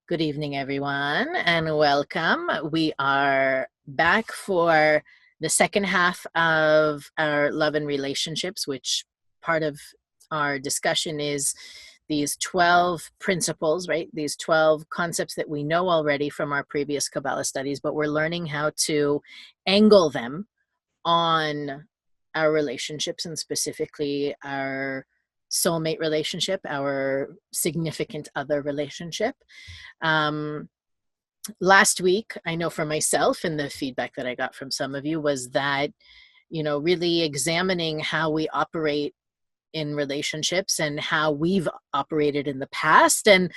Good evening, everyone, and welcome. We are back for the second half of our love and relationships, which part of our discussion is these 12 principles, right? These 12 concepts that we know already from our previous Kabbalah studies, but we're learning how to angle them on our relationships and specifically our soulmate relationship, our significant other relationship. Um, Last week, I know for myself, and the feedback that I got from some of you was that, really examining how we operate in relationships and how we've operated in the past. And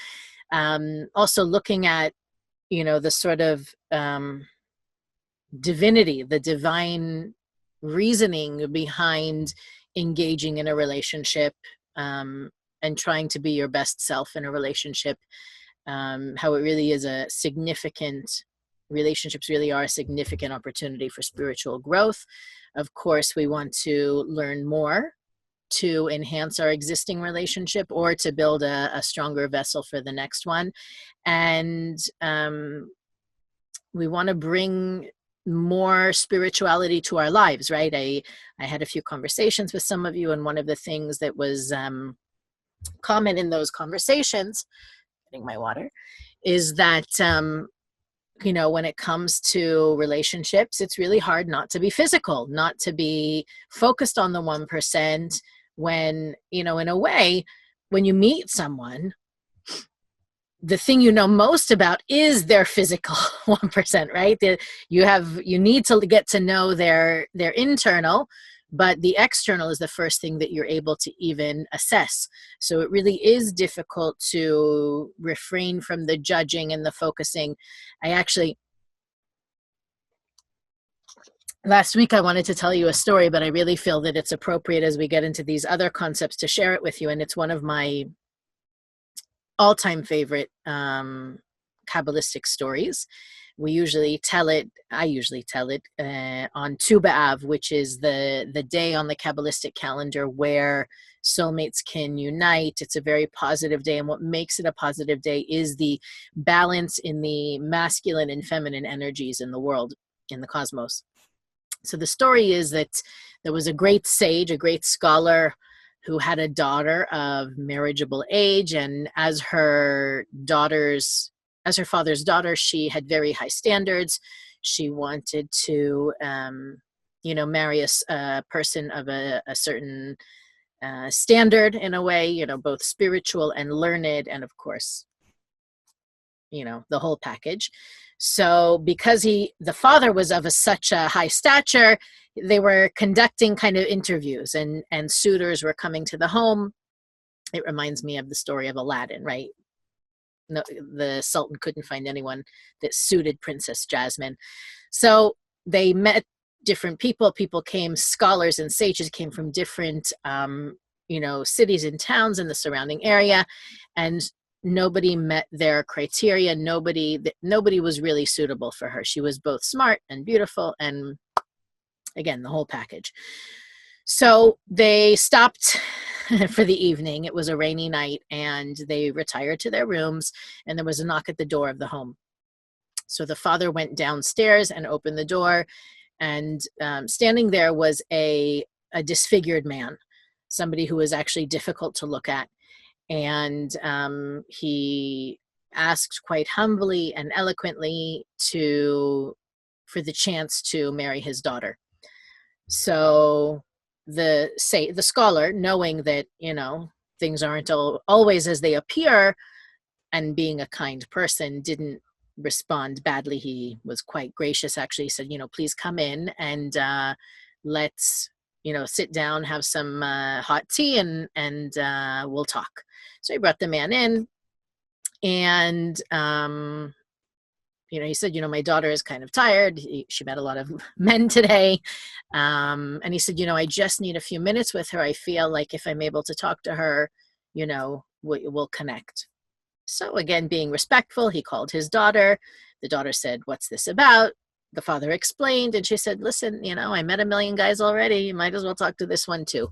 also looking at, the sort of divinity, the divine reasoning behind engaging in a relationship and trying to be your best self in a relationship. How it really is relationships really are a significant opportunity for spiritual growth. Of course, we want to learn more to enhance our existing relationship or to build a stronger vessel for the next one. And we want to bring more spirituality to our lives, right? I had a few conversations with some of you, and one of the things that was common in those conversations, getting my water, is that when it comes to relationships, it's really hard not to be physical, not to be focused on the 1%, when, in a way, when you meet someone, the thing you know most about is their physical 1%, right? You need to get to know their internal, but the external is the first thing that you're able to even assess. So it really is difficult to refrain from the judging and the focusing. Last week I wanted to tell you a story, but I really feel that it's appropriate as we get into these other concepts to share it with you. And it's one of my all-time favorite Kabbalistic stories. I usually tell it on Tu B'Av, which is the day on the Kabbalistic calendar where soulmates can unite. It's a very positive day, and what makes it a positive day is the balance in the masculine and feminine energies in the world, in the cosmos. So the story is that there was a great sage, a great scholar, who had a daughter of marriageable age, and as her father's daughter, she had very high standards. She wanted to, marry a person of a certain standard in a way, both spiritual and learned, and of course, the whole package. So because the father was of such a high stature, they were conducting kind of interviews, and suitors were coming to the home. It reminds me of the story of Aladdin, right? No, the Sultan couldn't find anyone that suited Princess Jasmine. So they met different people. People came, scholars and sages came from different, cities and towns in the surrounding area, and nobody met their criteria. Nobody was really suitable for her. She was both smart and beautiful, and again, the whole package. So they stopped for the evening. It was a rainy night, and they retired to their rooms, and there was a knock at the door of the home. So the father went downstairs and opened the door, and standing there was a disfigured man, somebody who was actually difficult to look at. And he asked quite humbly and eloquently for the chance to marry his daughter. So the scholar, knowing that things aren't always as they appear, and being a kind person, didn't respond badly. He was quite gracious. Actually, he said, please come in and let's sit down, have some hot tea, and we'll talk. So he brought the man in, and he said, my daughter is kind of tired. She met a lot of men today. And he said, I just need a few minutes with her. I feel like if I'm able to talk to her, we'll connect. So again, being respectful, he called his daughter. The daughter said, what's this about? The father explained, and she said, listen, I met a million guys already. You might as well talk to this one too.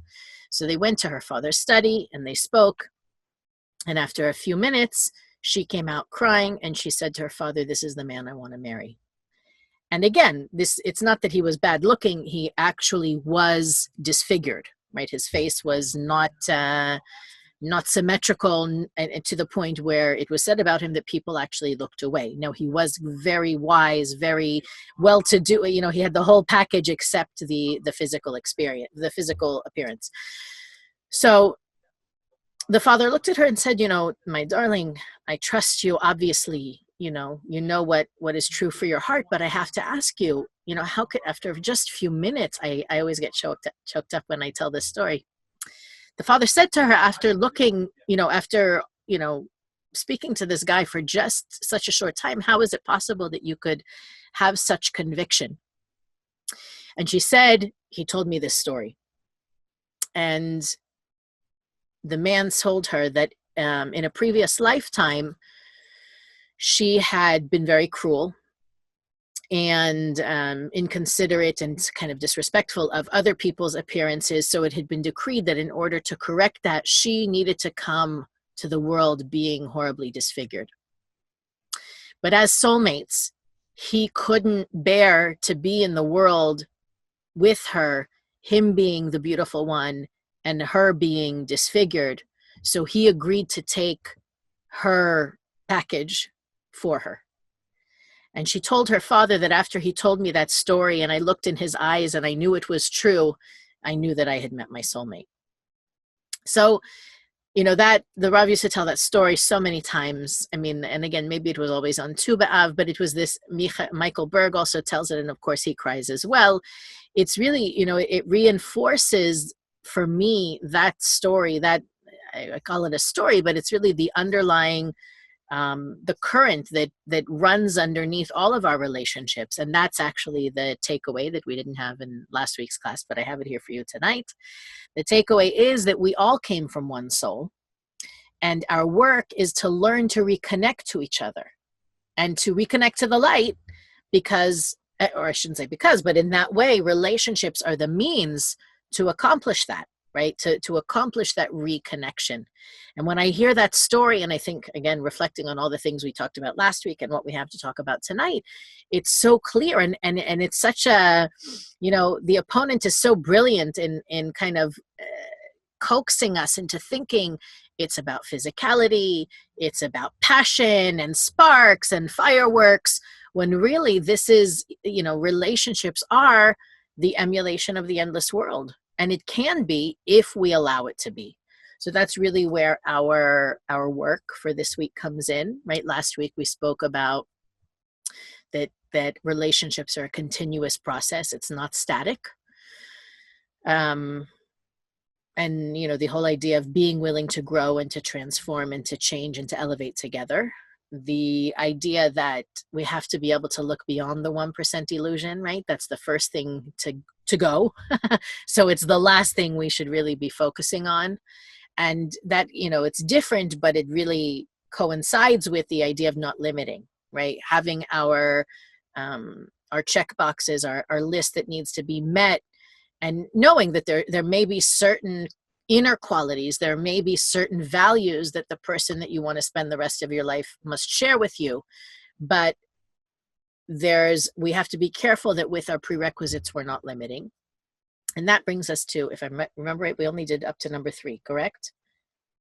So they went to her father's study and they spoke. And after a few minutes, She came out crying and she said to her father, "This is the man I want to marry." And again, it's not that he was bad looking. He actually was disfigured, right? His face was not symmetrical, and to the point where it was said about him that people actually looked away. No, he was very wise, very well-to-do. He had the whole package except the physical experience, the physical appearance. So the father looked at her and said, "My darling, I trust you. Obviously, you know what is true for your heart, but I have to ask you, how could, after just a few minutes," I always get choked up when I tell this story. The father said to her, after looking, after speaking to this guy for just such a short time, "How is it possible that you could have such conviction?" And she said, "He told me this story." And the man told her that in a previous lifetime, she had been very cruel and inconsiderate and kind of disrespectful of other people's appearances. So it had been decreed that in order to correct that, she needed to come to the world being horribly disfigured. But as soulmates, he couldn't bear to be in the world with her, him being the beautiful one and her being disfigured. So he agreed to take her package for her. And she told her father that after he told me that story and I looked in his eyes and I knew it was true, I knew that I had met my soulmate. So, that the Rav used to tell that story so many times. I mean, and again, maybe it was always on Tu B'Av, but it was this, Michael Berg also tells it, and of course he cries as well. It's really, it reinforces for me that story, that I call it a story, but it's really the underlying the current that runs underneath all of our relationships. And that's actually the takeaway that we didn't have in last week's class, but I have it here for you tonight. The takeaway is that we all came from one soul, and our work is to learn to reconnect to each other and to reconnect to the light, because, or I shouldn't say because, but in that way, relationships are the means to accomplish that, right? To accomplish that reconnection. And when I hear that story, and I think, again, reflecting on all the things we talked about last week and what we have to talk about tonight, it's so clear. And it's such a, the opponent is so brilliant in kind of coaxing us into thinking it's about physicality, it's about passion and sparks and fireworks, when really this is, relationships are the emulation of the endless world. And it can be if we allow it to be. So that's really where our work for this week comes in, right? Last week we spoke about that relationships are a continuous process. It's not static. And, the whole idea of being willing to grow and to transform and to change and to elevate together. The idea that we have to be able to look beyond the 1% illusion, right? That's the first thing to go. So it's the last thing we should really be focusing on. And that, it's different, but it really coincides with the idea of not limiting, right? Having our check boxes, our list that needs to be met, and knowing that there may be certain inner qualities, there may be certain values that the person that you want to spend the rest of your life must share with you. But we have to be careful that with our prerequisites, we're not limiting. And that brings us to, if I remember right, we only did up to number 3, correct?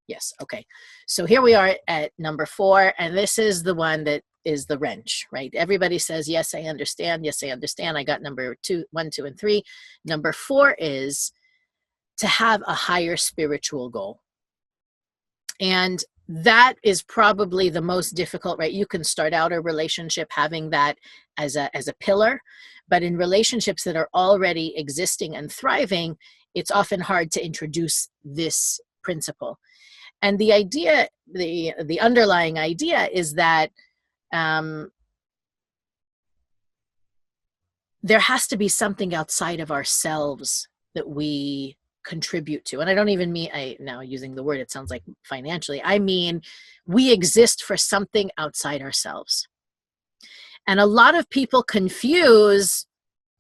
Yes, okay. So here we are at number 4, and this is the one that is the wrench, right? Everybody says, yes, I understand. Yes, I understand. I got number 1, 2, and 3. Number 4 is to have a higher spiritual goal. And that is probably the most difficult, right? You can start out a relationship having that as a pillar, but in relationships that are already existing and thriving, it's often hard to introduce this principle. And the idea, the underlying idea is that there has to be something outside of ourselves that we contribute to. And I don't even mean, now using the word, it sounds like financially. I mean, we exist for something outside ourselves. And a lot of people confuse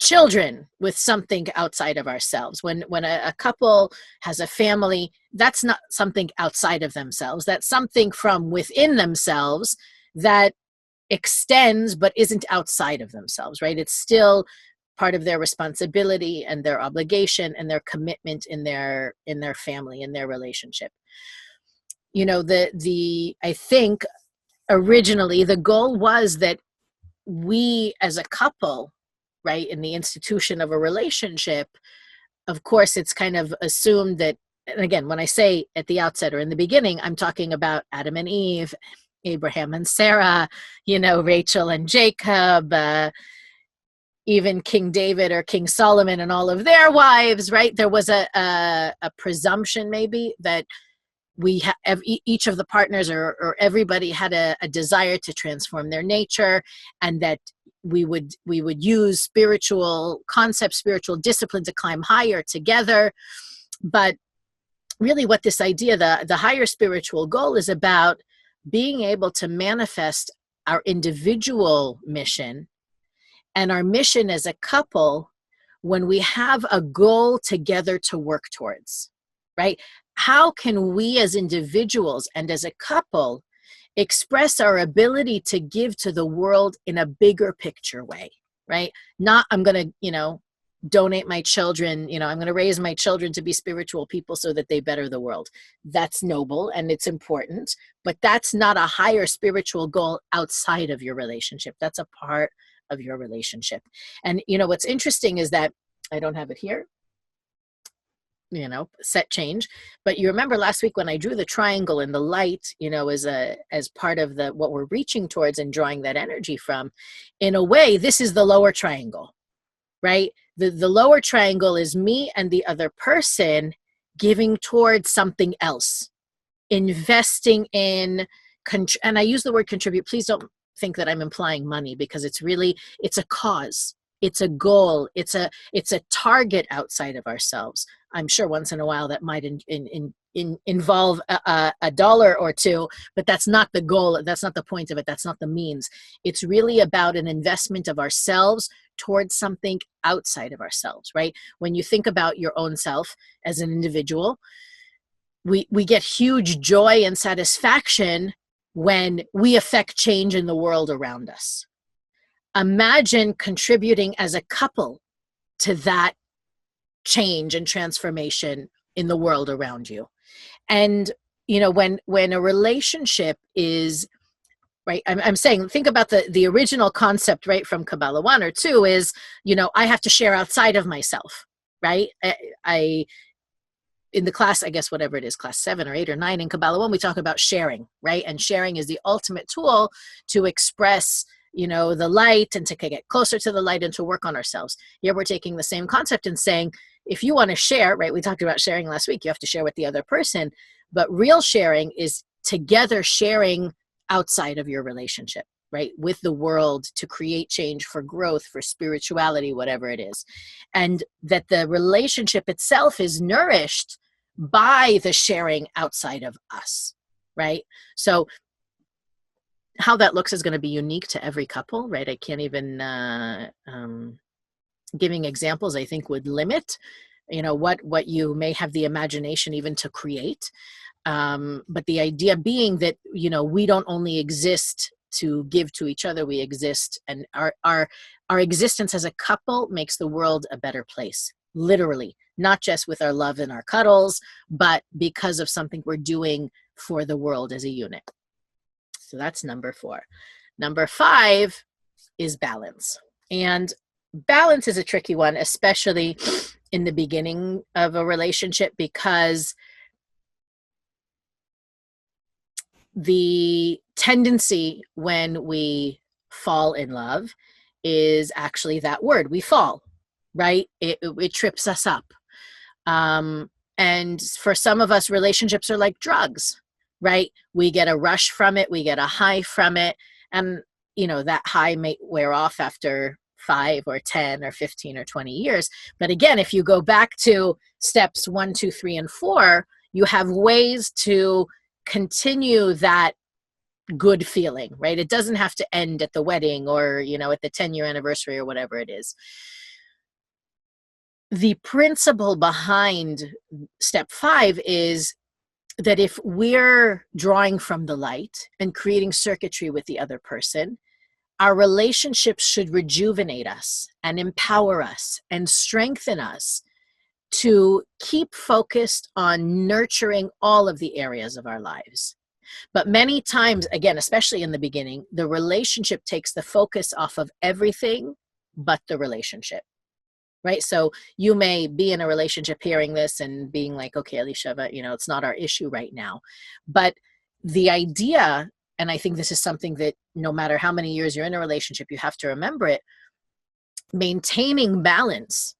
children with something outside of ourselves. When a couple has a family, that's not something outside of themselves. That's something from within themselves that extends but isn't outside of themselves, right? It's still part of their responsibility and their obligation and their commitment in their family, in their relationship. You know, the I think originally the goal was that we as a couple, right, in the institution of a relationship, of course it's kind of assumed that, and again, when I say at the outset or in the beginning, I'm talking about Adam and Eve, Abraham and Sarah, you know, Rachel and Jacob, even King David or King Solomon and all of their wives, right? There was a presumption maybe that each of the partners or everybody had a desire to transform their nature, and that we would use spiritual concepts, spiritual discipline to climb higher together. But really what this idea, the higher spiritual goal, is about being able to manifest our individual mission and our mission as a couple when we have a goal together to work towards, right? How can we as individuals and as a couple express our ability to give to the world in a bigger picture way, right? Not, I'm going to, donate my children, I'm going to raise my children to be spiritual people so that they better the world. That's noble and it's important, but that's not a higher spiritual goal outside of your relationship. That's a part of your relationship. And what's interesting is that I don't have it here, set change, but you remember last week when I drew the triangle and the light, as part of what we're reaching towards and drawing that energy from. In a way, this is the lower triangle, right? The lower triangle is me and the other person giving towards something else, investing in, and I use the word contribute. Please don't think that I'm implying money, because it's a cause, it's a goal, it's a target outside of ourselves. I'm sure once in a while that might involve a dollar or two, but that's not the goal. That's not the point of it. That's not the means. It's really about an investment of ourselves towards something outside of ourselves, right? When you think about your own self as an individual, we get huge joy and satisfaction when we affect change in the world around us. Imagine contributing as a couple to that change and transformation in the world around you. And when a relationship is right, I'm saying, think about the original concept, right, from Kabbalah 1 or 2 is, I have to share outside of myself, right? I in the class, I guess, whatever it is, class 7 or 8 or 9 in Kabbalah 1, we talk about sharing, right? And sharing is the ultimate tool to express, the light, and to get closer to the light and to work on ourselves. Here we're taking the same concept and saying, if you want to share, right, we talked about sharing last week, you have to share with the other person, but real sharing is together sharing outside of your relationship, right, with the world, to create change, for growth, for spirituality, whatever it is. And that the relationship itself is nourished by the sharing outside of us, right? So how that looks is going to be unique to every couple, right? I can't even, giving examples, I think, would limit, what you may have the imagination even to create. But the idea being that, we don't only exist to give to each other, we exist, and our existence as a couple makes the world a better place, literally, not just with our love and our cuddles, but because of something we're doing for the world as a unit. So that's number 4. Number 5 is balance. And balance is a tricky one, especially in the beginning of a relationship, because the tendency when we fall in love is actually that word, we fall, right? It trips us up. And for some of us, relationships are like drugs, right? We get a rush from it, we get a high from it, and that high may wear off after 5 or 10 or 15 or 20 years. But again, if you go back to steps 1, 2, 3, and 4, you have ways to continue that good feeling, right? It doesn't have to end at the wedding or, at the 10-year anniversary or whatever it is. the principle behind step 5 is that if we're drawing from the light and creating circuitry with the other person, our relationships should rejuvenate us and empower us and strengthen us to keep focused on nurturing all of the areas of our lives. But many times, again, especially in the beginning, the relationship takes the focus off of everything but the relationship. Right? So you may be in a relationship hearing this and being like, okay, Elisheva, it's not our issue right now. But the idea, and I think this is something that no matter how many years you're in a relationship, you have to remember it, maintaining balance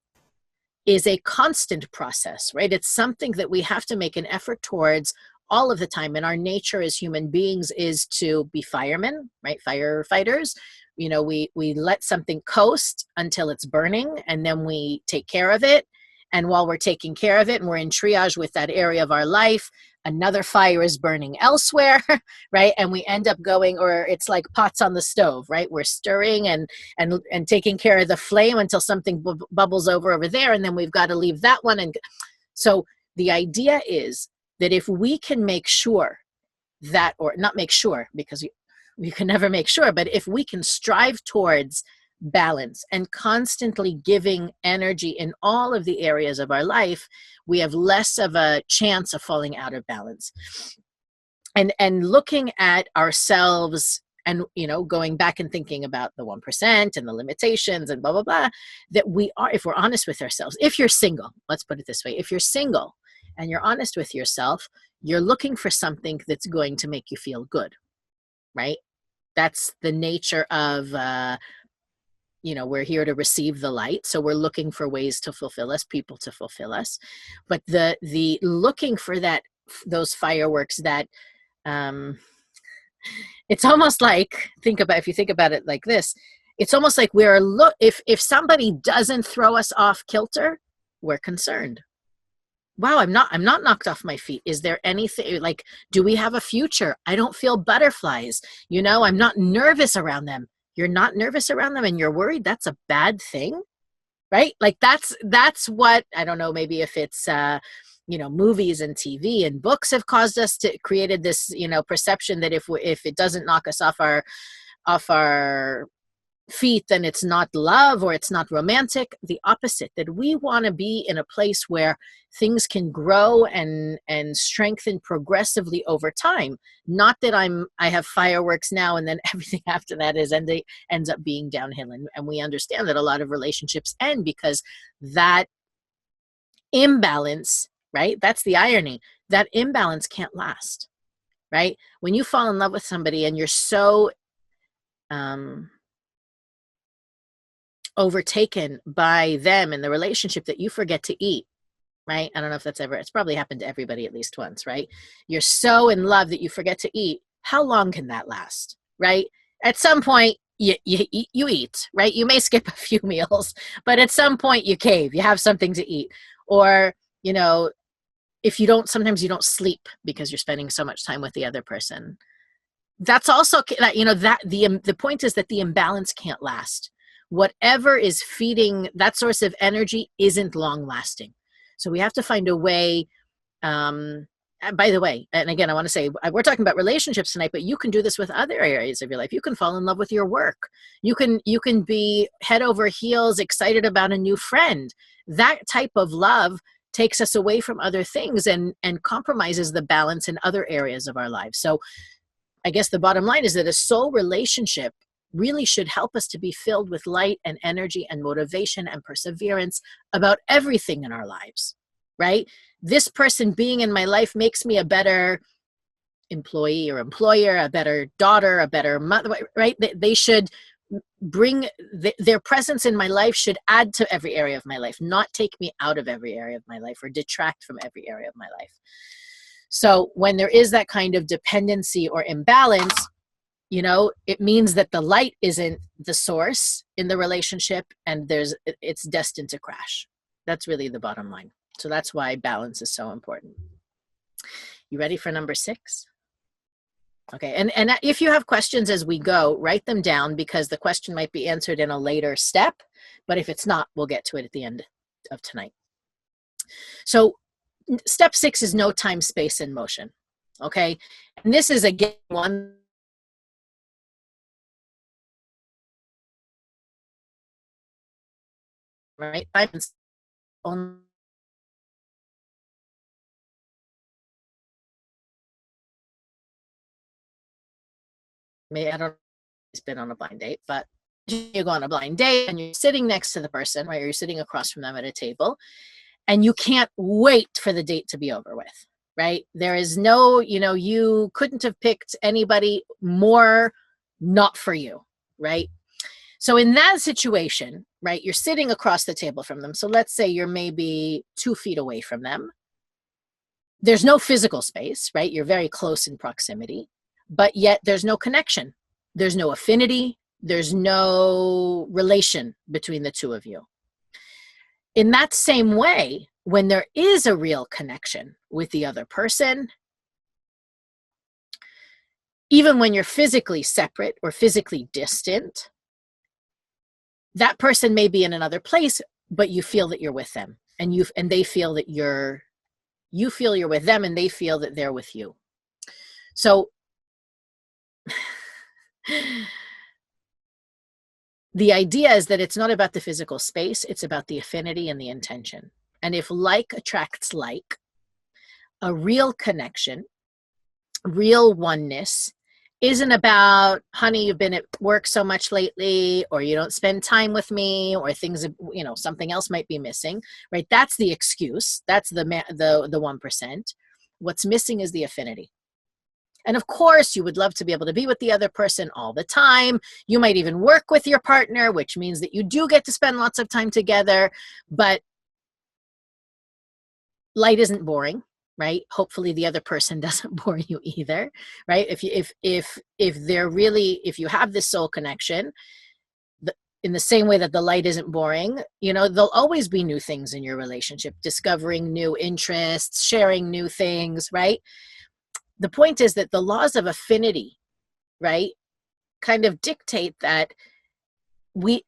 is a constant process, right? It's something that we have to make an effort towards all of the time. And our nature as human beings is to be firemen, right? Firefighters. We let something coast until it's burning, and then we take care of it. And while we're taking care of it and we're in triage with that area of our life, another fire is burning elsewhere, right? And we end up going, or it's like pots on the stove, right? We're stirring and taking care of the flame until something bubbles over there, and then we've got to leave that one. And so the idea is that if we can make sure that, or not make sure, because you can never make sure, but if we can strive towards balance and constantly giving energy in all of the areas of our life, we have less of a chance of falling out of balance. And looking at ourselves and, going back and thinking about the 1% and the limitations and blah, blah, blah, that we are, if we're honest with ourselves, if you're single, let's put it this way, if you're single and you're honest with yourself, you're looking for something that's going to make you feel good, right? That's the nature of, we're here to receive the light. So we're looking for ways to fulfill us, people to fulfill us. But the looking for those fireworks that, it's almost like, if you think about it like this, it's almost like if somebody doesn't throw us off kilter, we're concerned. Wow, I'm not knocked off my feet. Is there anything, like, do we have a future? I don't feel butterflies. I'm not nervous around them. You're not nervous around them and you're worried. That's a bad thing, right? Like that's what, I don't know, maybe if it's, movies and TV and books have created this, perception that if it doesn't knock us off our feet, then it's not love or it's not romantic. The opposite, that we want to be in a place where things can grow and strengthen progressively over time. Not that I have fireworks now and then everything after that ends up being downhill. And we understand that a lot of relationships end because that imbalance, right? That's the irony. That imbalance can't last, right? When you fall in love with somebody and you're so overtaken by them and the relationship that you forget to eat, right? I don't know if it's probably happened to everybody at least once, right? You're so in love that you forget to eat. How long can that last, right? At some point, you eat, right? You may skip a few meals, but at some point you cave, you have something to eat. Or, if sometimes you don't sleep because you're spending so much time with the other person. That's also, that the point is that the imbalance can't last. Whatever is feeding that source of energy isn't long lasting. So we have to find a way, by the way, and again, I want to say, we're talking about relationships tonight, but you can do this with other areas of your life. You can fall in love with your work. You can be head over heels excited about a new friend. That type of love takes us away from other things and compromises the balance in other areas of our lives. So I guess the bottom line is that a soul relationship really should help us to be filled with light and energy and motivation and perseverance about everything in our lives, right? This person being in my life makes me a better employee or employer, a better daughter, a better mother, right? They should bring their presence in my life should add to every area of my life, not take me out of every area of my life or detract from every area of my life. So when there is that kind of dependency or imbalance, it means that the light isn't the source in the relationship and it's destined to crash. That's really the bottom line. So that's why balance is so important. You ready for number 6? Okay, and if you have questions as we go, write them down because the question might be answered in a later step, but if it's not, we'll get to it at the end. of tonight. So step 6 is no time, space, and motion. Okay. And this is again one right. On me, I don't been on a blind date, but you go on a blind date and you're sitting next to the person, right? Or you're sitting across from them at a table and you can't wait for the date to be over with, right? There is no, you couldn't have picked anybody more not for you, right? So in that situation, right, you're sitting across the table from them. So let's say you're maybe 2 feet away from them. There's no physical space, right? You're very close in proximity, but yet there's no connection. There's no affinity. There's no relation between the two of you. In that same way, when there is a real connection with the other person, even when you're physically separate or physically distant, that person may be in another place, but you feel that you're with them, and they feel that you feel you're with them, and they feel that they're with you. So the idea is that it's not about the physical space, it's about the affinity and the intention. And if like attracts like, a real connection, real oneness, isn't about, honey, you've been at work so much lately, or you don't spend time with me, or things, something else might be missing, right? That's the excuse. That's the 1%. What's missing is the affinity. And of course, you would love to be able to be with the other person all the time. You might even work with your partner, which means that you do get to spend lots of time together, but light isn't boring, right? Hopefully the other person doesn't bore you either, right? If you have this soul connection, in the same way that the light isn't boring, there'll always be new things in your relationship, discovering new interests, sharing new things, right? The point is that the laws of affinity, right, kind of dictate that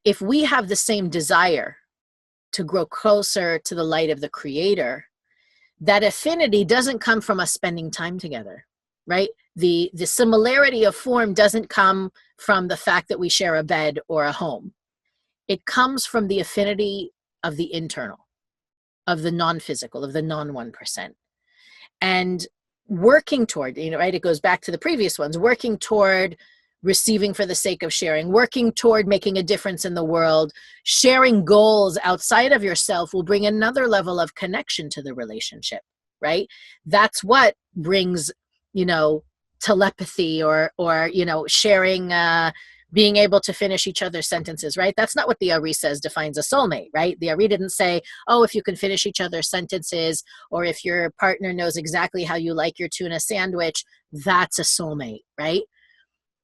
if we have the same desire to grow closer to the light of the Creator, that affinity doesn't come from us spending time together, right? The similarity of form doesn't come from the fact that we share a bed or a home. It comes from the affinity of the internal, of the non-physical, of the non-1%. And working toward, right, it goes back to the previous ones, working toward receiving for the sake of sharing, working toward making a difference in the world, sharing goals outside of yourself will bring another level of connection to the relationship, right? That's what brings, telepathy or sharing, being able to finish each other's sentences, right? That's not what the Ari says defines a soulmate, right? The Ari didn't say, oh, if you can finish each other's sentences, or if your partner knows exactly how you like your tuna sandwich, that's a soulmate, right?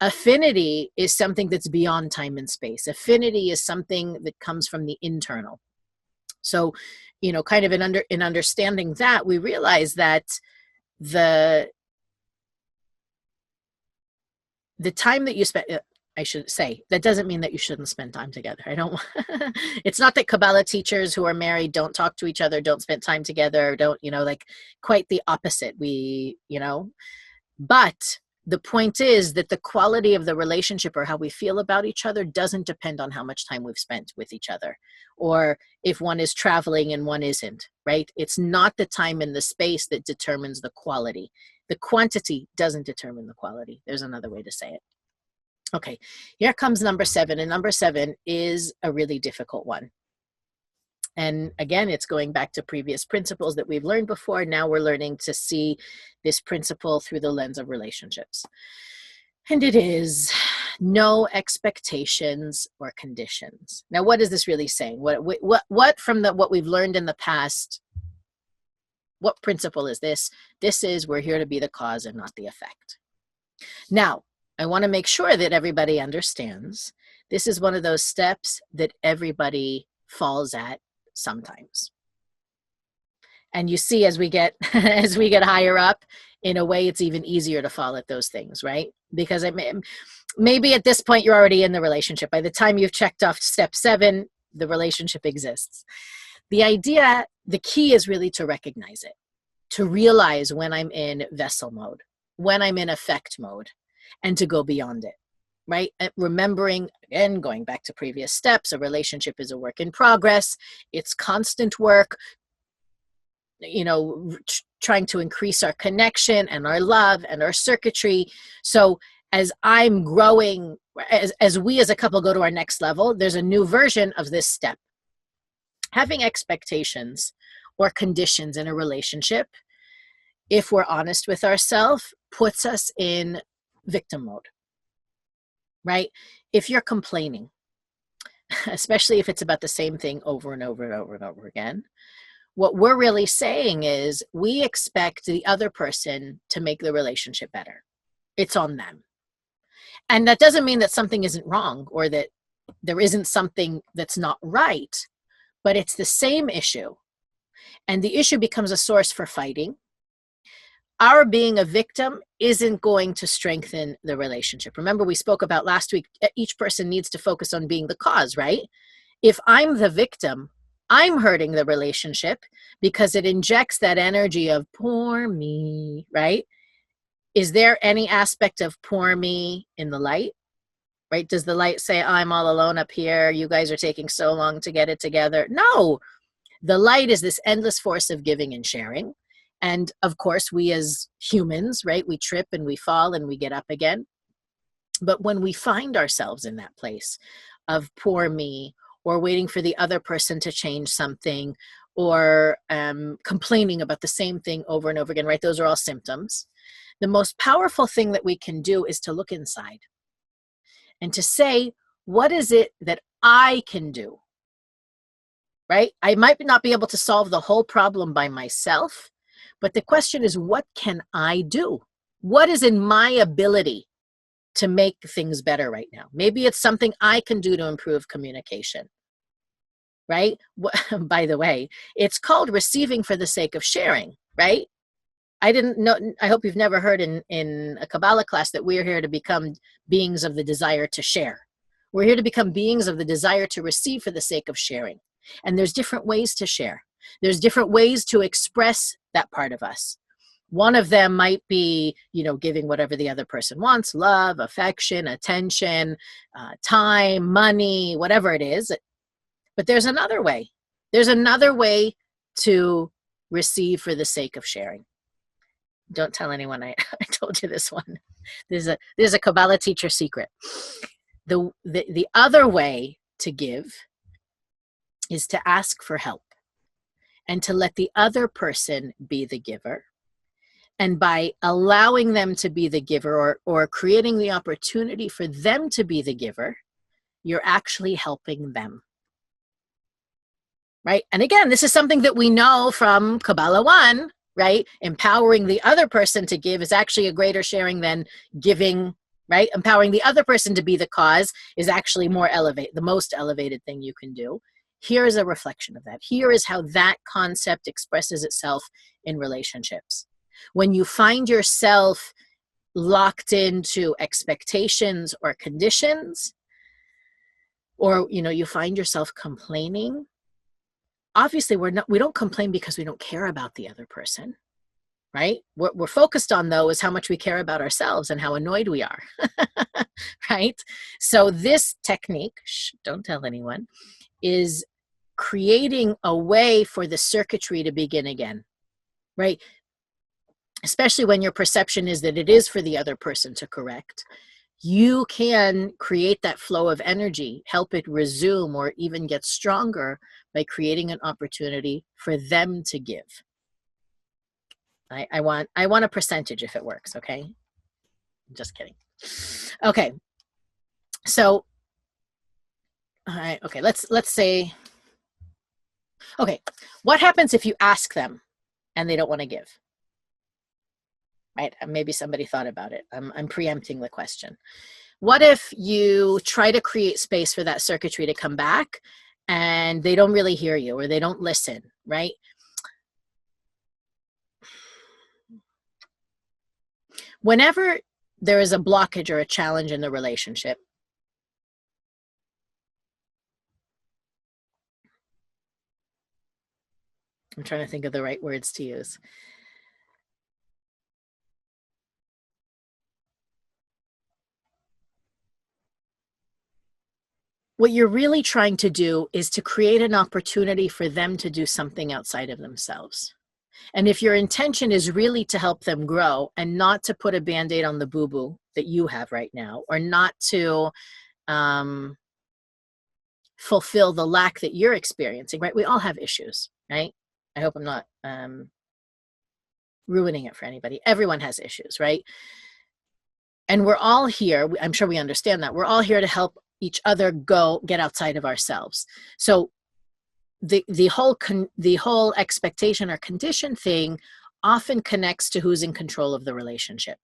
Affinity is something that's beyond time and space. Affinity is something that comes from the internal. So, kind of in understanding that, we realize that the time that you spend, I should say, that doesn't mean that you shouldn't spend time together. It's not that Kabbalah teachers who are married don't talk to each other, don't spend time together, don't, quite the opposite. But the point is that the quality of the relationship or how we feel about each other doesn't depend on how much time we've spent with each other, or if one is traveling and one isn't, right? It's not the time and the space that determines the quality. The quantity doesn't determine the quality. There's another way to say it. Okay, here comes number 7, and number 7 is a really difficult one. And again, it's going back to previous principles that we've learned before. Now we're learning to see this principle through the lens of relationships. And it is no expectations or conditions. Now, what is this really saying? What from what we've learned in the past, what principle is this? This is, we're here to be the cause and not the effect. Now, I want to make sure that everybody understands this is one of those steps that everybody falls at sometimes. And you see, as we get higher up, in a way, it's even easier to fall at those things, right? Because maybe at this point you're already in the relationship. By the time you've checked off step 7, the relationship exists. The key is really to recognize it, to realize when I'm in vessel mode, when I'm in effect mode, and to go beyond it, right? Remembering, again, going back to previous steps, a relationship is a work in progress. It's constant work, trying to increase our connection and our love and our circuitry. So as I'm growing, as we as a couple go to our next level, there's a new version of this step. Having expectations or conditions in a relationship, if we're honest with ourselves, puts us in victim mode, right? If you're complaining, especially if it's about the same thing over and over and over and over again, what we're really saying is we expect the other person to make the relationship better. It's on them. And that doesn't mean that something isn't wrong or that there isn't something that's not right, but it's the same issue. And the issue becomes a source for fighting. Our being a victim isn't going to strengthen the relationship. Remember, we spoke about last week, each person needs to focus on being the cause, right? If I'm the victim, I'm hurting the relationship because it injects that energy of poor me, right? Is there any aspect of poor me in the light, right? Does the light say, I'm all alone up here, you guys are taking so long to get it together? No, the light is this endless force of giving and sharing. And of course, we as humans, right, we trip and we fall and we get up again. But when we find ourselves in that place of poor me, or waiting for the other person to change something, or complaining about the same thing over and over again, right? Those are all symptoms. The most powerful thing that we can do is to look inside and to say, what is it that I can do, right? I might not be able to solve the whole problem by myself, but the question is, what can I do? What is in my ability to make things better right now? Maybe it's something I can do to improve communication, right? By the way, it's called receiving for the sake of sharing, right? I didn't know, I hope you've never heard in a Kabbalah class that we're here to become beings of the desire to share. We're here to become beings of the desire to receive for the sake of sharing. And there's different ways to share. There's different ways to express that part of us. One of them might be, giving whatever the other person wants, love, affection, attention, time, money, whatever it is. But there's another way. There's another way to receive for the sake of sharing. Don't tell anyone I told you this one. There's a Kabbalah teacher secret. The other way to give is to ask for help and to let the other person be the giver. And by allowing them to be the giver or creating the opportunity for them to be the giver, you're actually helping them. Right? And again, this is something that we know from Kabbalah 1, right? Empowering the other person to give is actually a greater sharing than giving, right? Empowering the other person to be the cause is actually the most elevated thing you can do. Here is a reflection of that. Here is how that concept expresses itself in relationships. When you find yourself locked into expectations or conditions, or you find yourself complaining, obviously we don't complain because we don't care about the other person, right? What we're focused on, though, is how much we care about ourselves and how annoyed we are, right? So this technique, don't tell anyone, is creating a way for the circuitry to begin again, right? Especially when your perception is that it is for the other person to correct. You can create that flow of energy, help it resume or even get stronger by creating an opportunity for them to give. I want a percentage if it works, okay? I'm just kidding. Okay. So, all right, okay, let's say, okay, what happens if you ask them and they don't want to give? Right? Maybe somebody thought about it. I'm preempting the question. What if you try to create space for that circuitry to come back and they don't really hear you or they don't listen, right? Whenever there is a blockage or a challenge in the relationship, I'm trying to think of the right words to use. What you're really trying to do is to create an opportunity for them to do something outside of themselves. And if your intention is really to help them grow and not to put a Band-Aid on the boo-boo that you have right now, or not to fulfill the lack that you're experiencing, right? We all have issues, right? I hope I'm not ruining it for anybody. Everyone has issues, right? And we're all here, I'm sure we understand that, we're all here to help each other get outside of ourselves. So the whole expectation or condition thing often connects to who's in control of the relationship,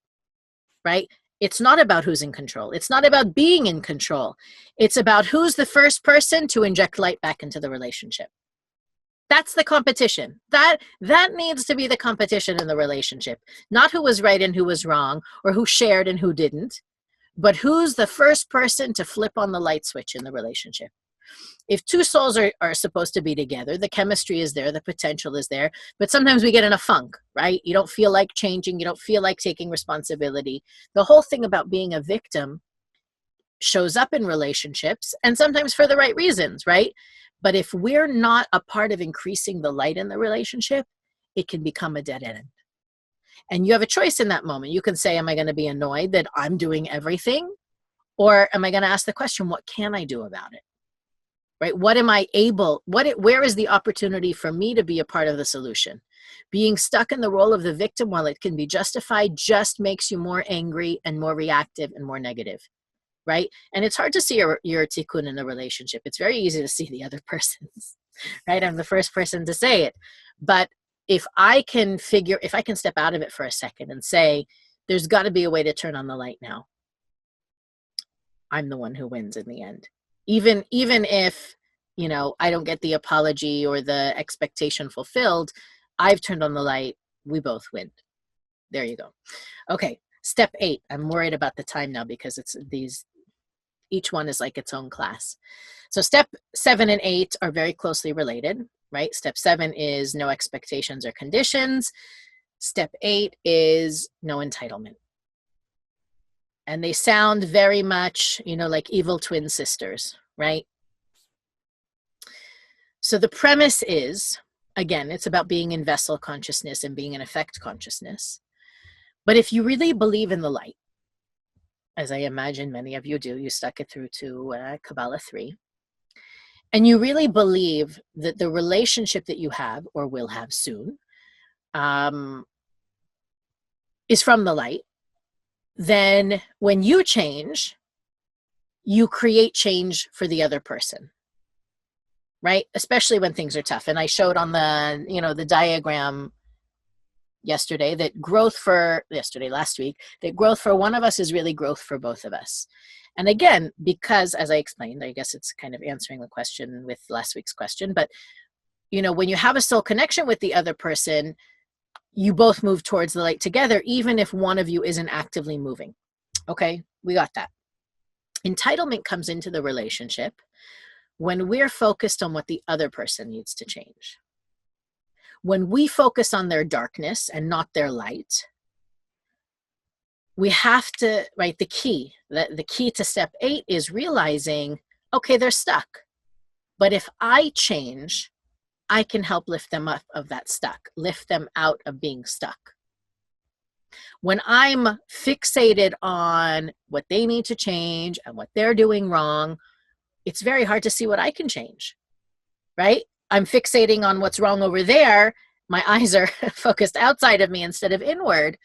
right? It's not about who's in control. It's not about being in control. It's about who's the first person to inject light back into the relationship. That's the competition. That needs to be the competition in the relationship. Not who was right and who was wrong, or who shared and who didn't, but who's the first person to flip on the light switch in the relationship. If two souls are supposed to be together, the chemistry is there, the potential is there, but sometimes we get in a funk, right? You don't feel like changing, you don't feel like taking responsibility. The whole thing about being a victim shows up in relationships, and sometimes for the right reasons, right? But if we're not a part of increasing the light in the relationship, it can become a dead end. And you have a choice in that moment. You can say, am I going to be annoyed that I'm doing everything? Or am I going to ask the question, what can I do about it? Right? What am I able, where is the opportunity for me to be a part of the solution? Being stuck in the role of the victim, while it can be justified, just makes you more angry and more reactive and more negative. Right? And it's hard to see your tikkun in a relationship. It's very easy to see the other person's, right? I'm the first person to say it. But if I can step out of it for a second and say, there's got to be a way to turn on the light now, I'm the one who wins in the end. Even if, I don't get the apology or the expectation fulfilled, I've turned on the light, we both win. There you go. Okay, step 8. I'm worried about the time now because each one is like its own class. So step 7 and 8 are very closely related, right? Step 7 is no expectations or conditions. Step 8 is no entitlement. And they sound very much, like evil twin sisters, right? So the premise is, again, it's about being in vessel consciousness and being in effect consciousness. But if you really believe in the light, as I imagine many of you do, you stuck it through to Kabbalah 3, and you really believe that the relationship that you have or will have soon is from the light, then when you change, you create change for the other person, right? Especially when things are tough. And I showed on the diagram last week, that growth for one of us is really growth for both of us. And again, because as I explained, I guess it's kind of answering the question with last week's question, but when you have a soul connection with the other person, you both move towards the light together, even if one of you isn't actively moving. Okay, we got that. Entitlement comes into the relationship when we're focused on what the other person needs to change. When we focus on their darkness and not their light, we have to, right, the key to step 8 is realizing, okay, they're stuck. But if I change, I can help lift them up of that stuck, lift them out of being stuck. When I'm fixated on what they need to change and what they're doing wrong, it's very hard to see what I can change, right? I'm fixating on what's wrong over there. My eyes are focused outside of me instead of inward,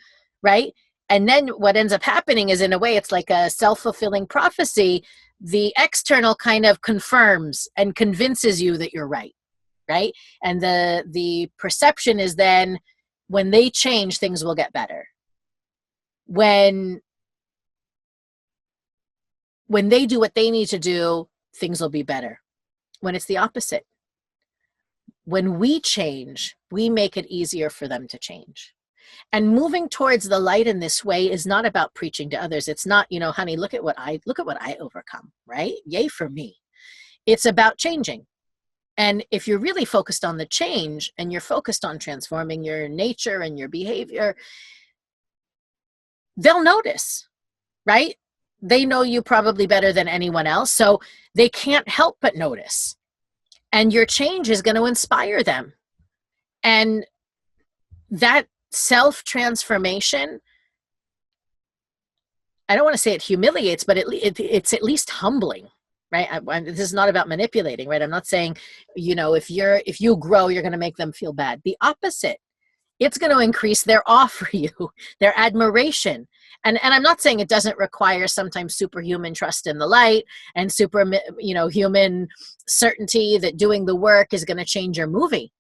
right? And then what ends up happening is, in a way, it's like a self-fulfilling prophecy. The external kind of confirms and convinces you that you're right? And the perception is then, when they change, things will get better. When they do what they need to do, things will be better. When it's the opposite. When we change, we make it easier for them to change. And moving towards the light in this way is not about preaching to others. It's not, honey, look at what I overcome, right? Yay for me. It's about changing. And if you're really focused on the change and you're focused on transforming your nature and your behavior, they'll notice, right? They know you probably better than anyone else, so they can't help but notice. And your change is going to inspire them. And that self-transformation, I don't want to say it humiliates, but it's at least humbling, right? This is not about manipulating, right? I'm not saying, if you grow, you're going to make them feel bad. The opposite. It's going to increase their awe for you, their admiration. And I'm not saying it doesn't require sometimes superhuman trust in the light and human certainty that doing the work is going to change your movie.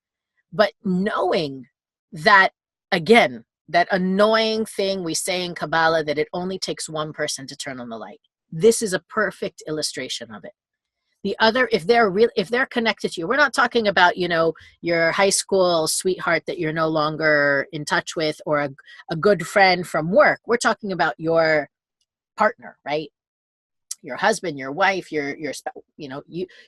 But knowing that, again, that annoying thing we say in Kabbalah, that it only takes one person to turn on the light. This is a perfect illustration of it. The other, if they're connected to you, we're not talking about, your high school sweetheart that you're no longer in touch with, or a good friend from work. We're talking about your partner, right? Your husband, your wife, you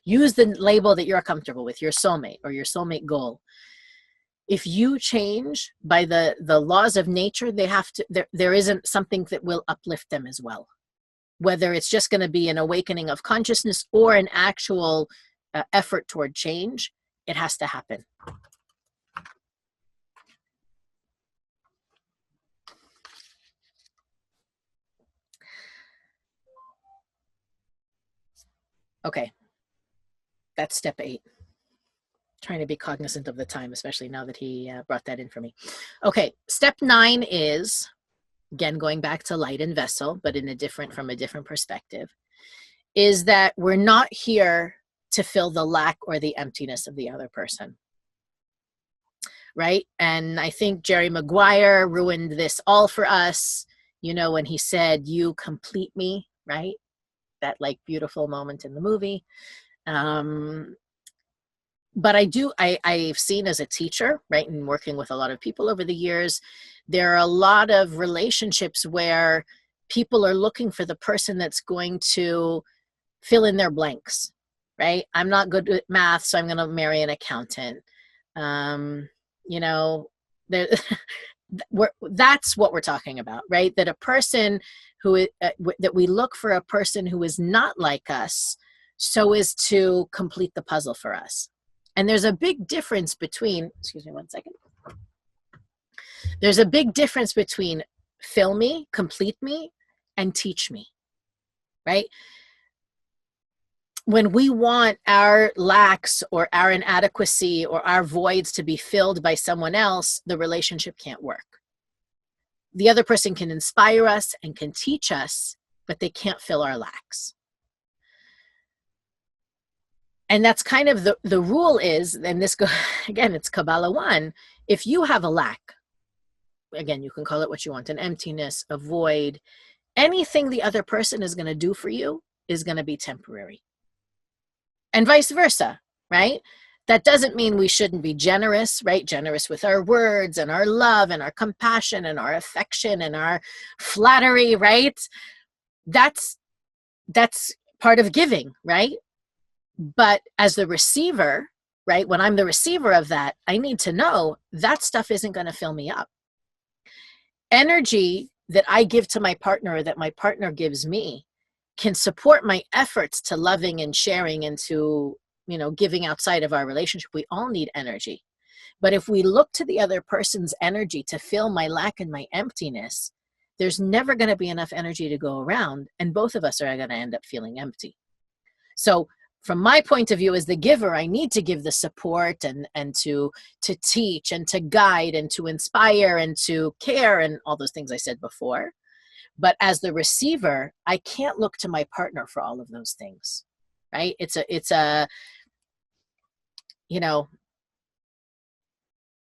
use the label that you're comfortable with, your soulmate or your soulmate goal. If you change by the laws of nature, there isn't something that will uplift them as well. Whether it's just going to be an awakening of consciousness or an actual effort toward change, it has to happen. Okay, that's step 8. Trying to be cognizant of the time, especially now that he brought that in for me. Okay, step 9 is, again, going back to light and vessel, but from a different perspective, is that we're not here to fill the lack or the emptiness of the other person, right? And I think Jerry Maguire ruined this all for us, when he said, "You complete me," right? That beautiful moment in the movie. But I've seen as a teacher, right, and working with a lot of people over the years, there are a lot of relationships where people are looking for the person that's going to fill in their blanks, right? I'm not good at math, so I'm going to marry an accountant. That's what we're talking about, right? That a person that we look for a person who is not like us, so as to complete the puzzle for us. And there's a big difference between, excuse me one second. There's a big difference between fill me, complete me, and teach me, right? When we want our lacks or our inadequacy or our voids to be filled by someone else, the relationship can't work. The other person can inspire us and can teach us, but they can't fill our lacks. And that's kind of the rule is, and this again, it's Kabbalah 1. If you have a lack, again, you can call it what you want, an emptiness, a void, anything the other person is going to do for you is going to be temporary. And vice versa, right? That doesn't mean we shouldn't be generous, right? Generous with our words and our love and our compassion and our affection and our flattery, right? That's part of giving, right? But as the receiver, right, when I'm the receiver of that, I need to know that stuff isn't going to fill me up. Energy that I give to my partner or that my partner gives me can support my efforts to loving and sharing and to, giving outside of our relationship. We all need energy. But if we look to the other person's energy to fill my lack and my emptiness, there's never going to be enough energy to go around, and both of us are going to end up feeling empty. So from my point of view as the giver, I need to give the support and to teach and to guide and to inspire and to care and all those things I said before. But as the receiver, I can't look to my partner for all of those things, right? It's a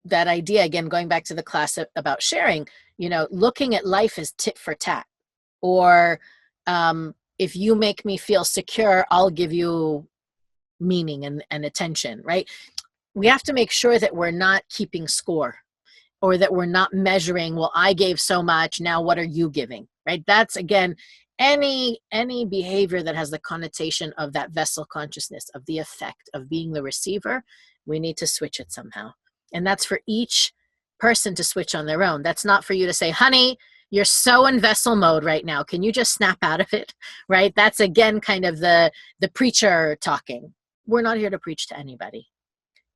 that idea, again, going back to the class about sharing, looking at life as tit for tat, or if you make me feel secure, I'll give you meaning and attention, right? We have to make sure that we're not keeping score, or that we're not measuring, well, I gave so much, now what are you giving, right? That's, again, any behavior that has the connotation of that vessel consciousness, of the effect of being the receiver, we need to switch it somehow. And that's for each person to switch on their own. That's not for you to say, honey, you're so in vessel mode right now, can you just snap out of it? Right? That's again kind of the preacher talking. We're not here to preach to anybody.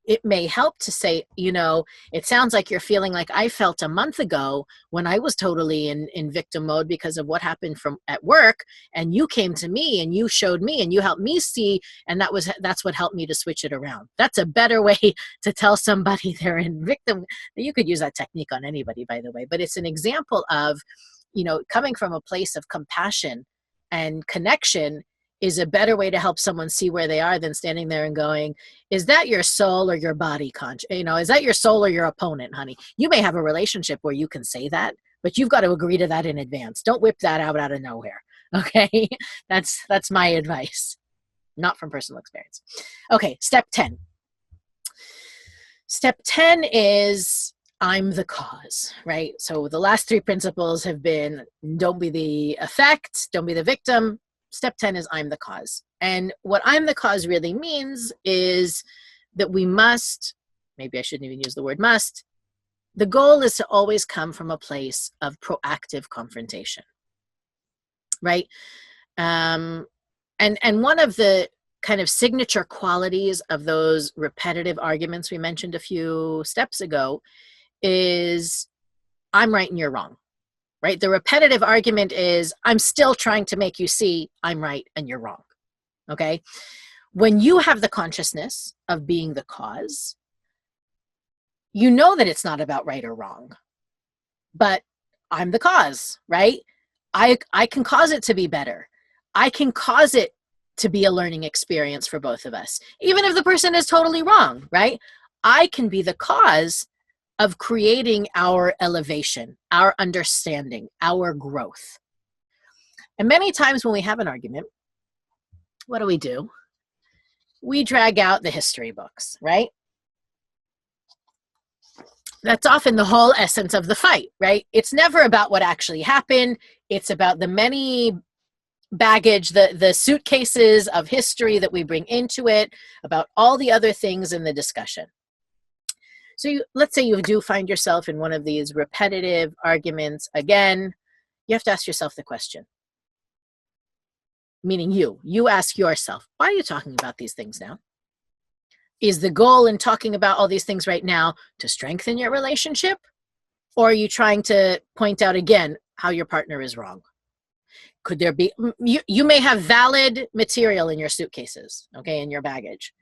It may help to say, it sounds like you're feeling like I felt a month ago when I was totally in victim mode because of what happened at work, and you came to me and you showed me and you helped me see, and that's what helped me to switch it around. That's a better way to tell somebody they're in victim. You could use that technique on anybody, by the way, but it's an example of, coming from a place of compassion and connection is a better way to help someone see where they are than standing there and going, is that your soul or your body is that your soul or your opponent, honey? You may have a relationship where you can say that, but you've got to agree to that in advance. Don't whip that out of nowhere. Okay. That's my advice, not from personal experience. Okay. Step 10. Step 10 is I'm the cause, right? So the last 3 principles have been, don't be the effect, don't be the victim. Step 10 is I'm the cause. And what I'm the cause really means is that we must, maybe I shouldn't even use the word must, the goal is to always come from a place of proactive confrontation, right? And one of the kind of signature qualities of those repetitive arguments we mentioned a few steps ago is I'm right and you're wrong. Right? The repetitive argument is, I'm still trying to make you see I'm right and you're wrong. Okay? When you have the consciousness of being the cause, you know that it's not about right or wrong, but I'm the cause, right? I can cause it to be better. I can cause it to be a learning experience for both of us, even if the person is totally wrong, right? I can be the cause of creating our elevation, our understanding, our growth. And many times when we have an argument, what do? We drag out the history books, right? That's often the whole essence of the fight, right? It's never about what actually happened. It's about the many baggage, the suitcases of history that we bring into it, about all the other things in the discussion. So let's say you do find yourself in one of these repetitive arguments again, you have to ask yourself the question. Meaning you ask yourself, why are you talking about these things now? Is the goal in talking about all these things right now to strengthen your relationship? Or are you trying to point out again how your partner is wrong? Could there be, you may have valid material in your suitcases, okay, in your baggage.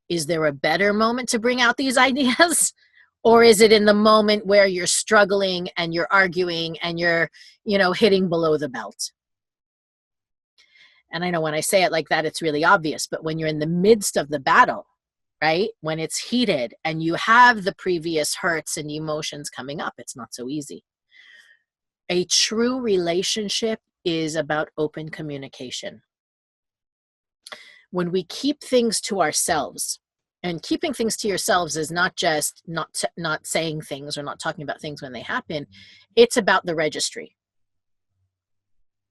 Is there a better moment to bring out these ideas? Or is it in the moment where you're struggling and you're arguing and you're, hitting below the belt? And I know when I say it like that, it's really obvious, but when you're in the midst of the battle, right? When it's heated and you have the previous hurts and emotions coming up, it's not so easy. A true relationship is about open communication. When we keep things to ourselves, and keeping things to yourselves is not just not saying things or not talking about things when they happen. It's about the registry.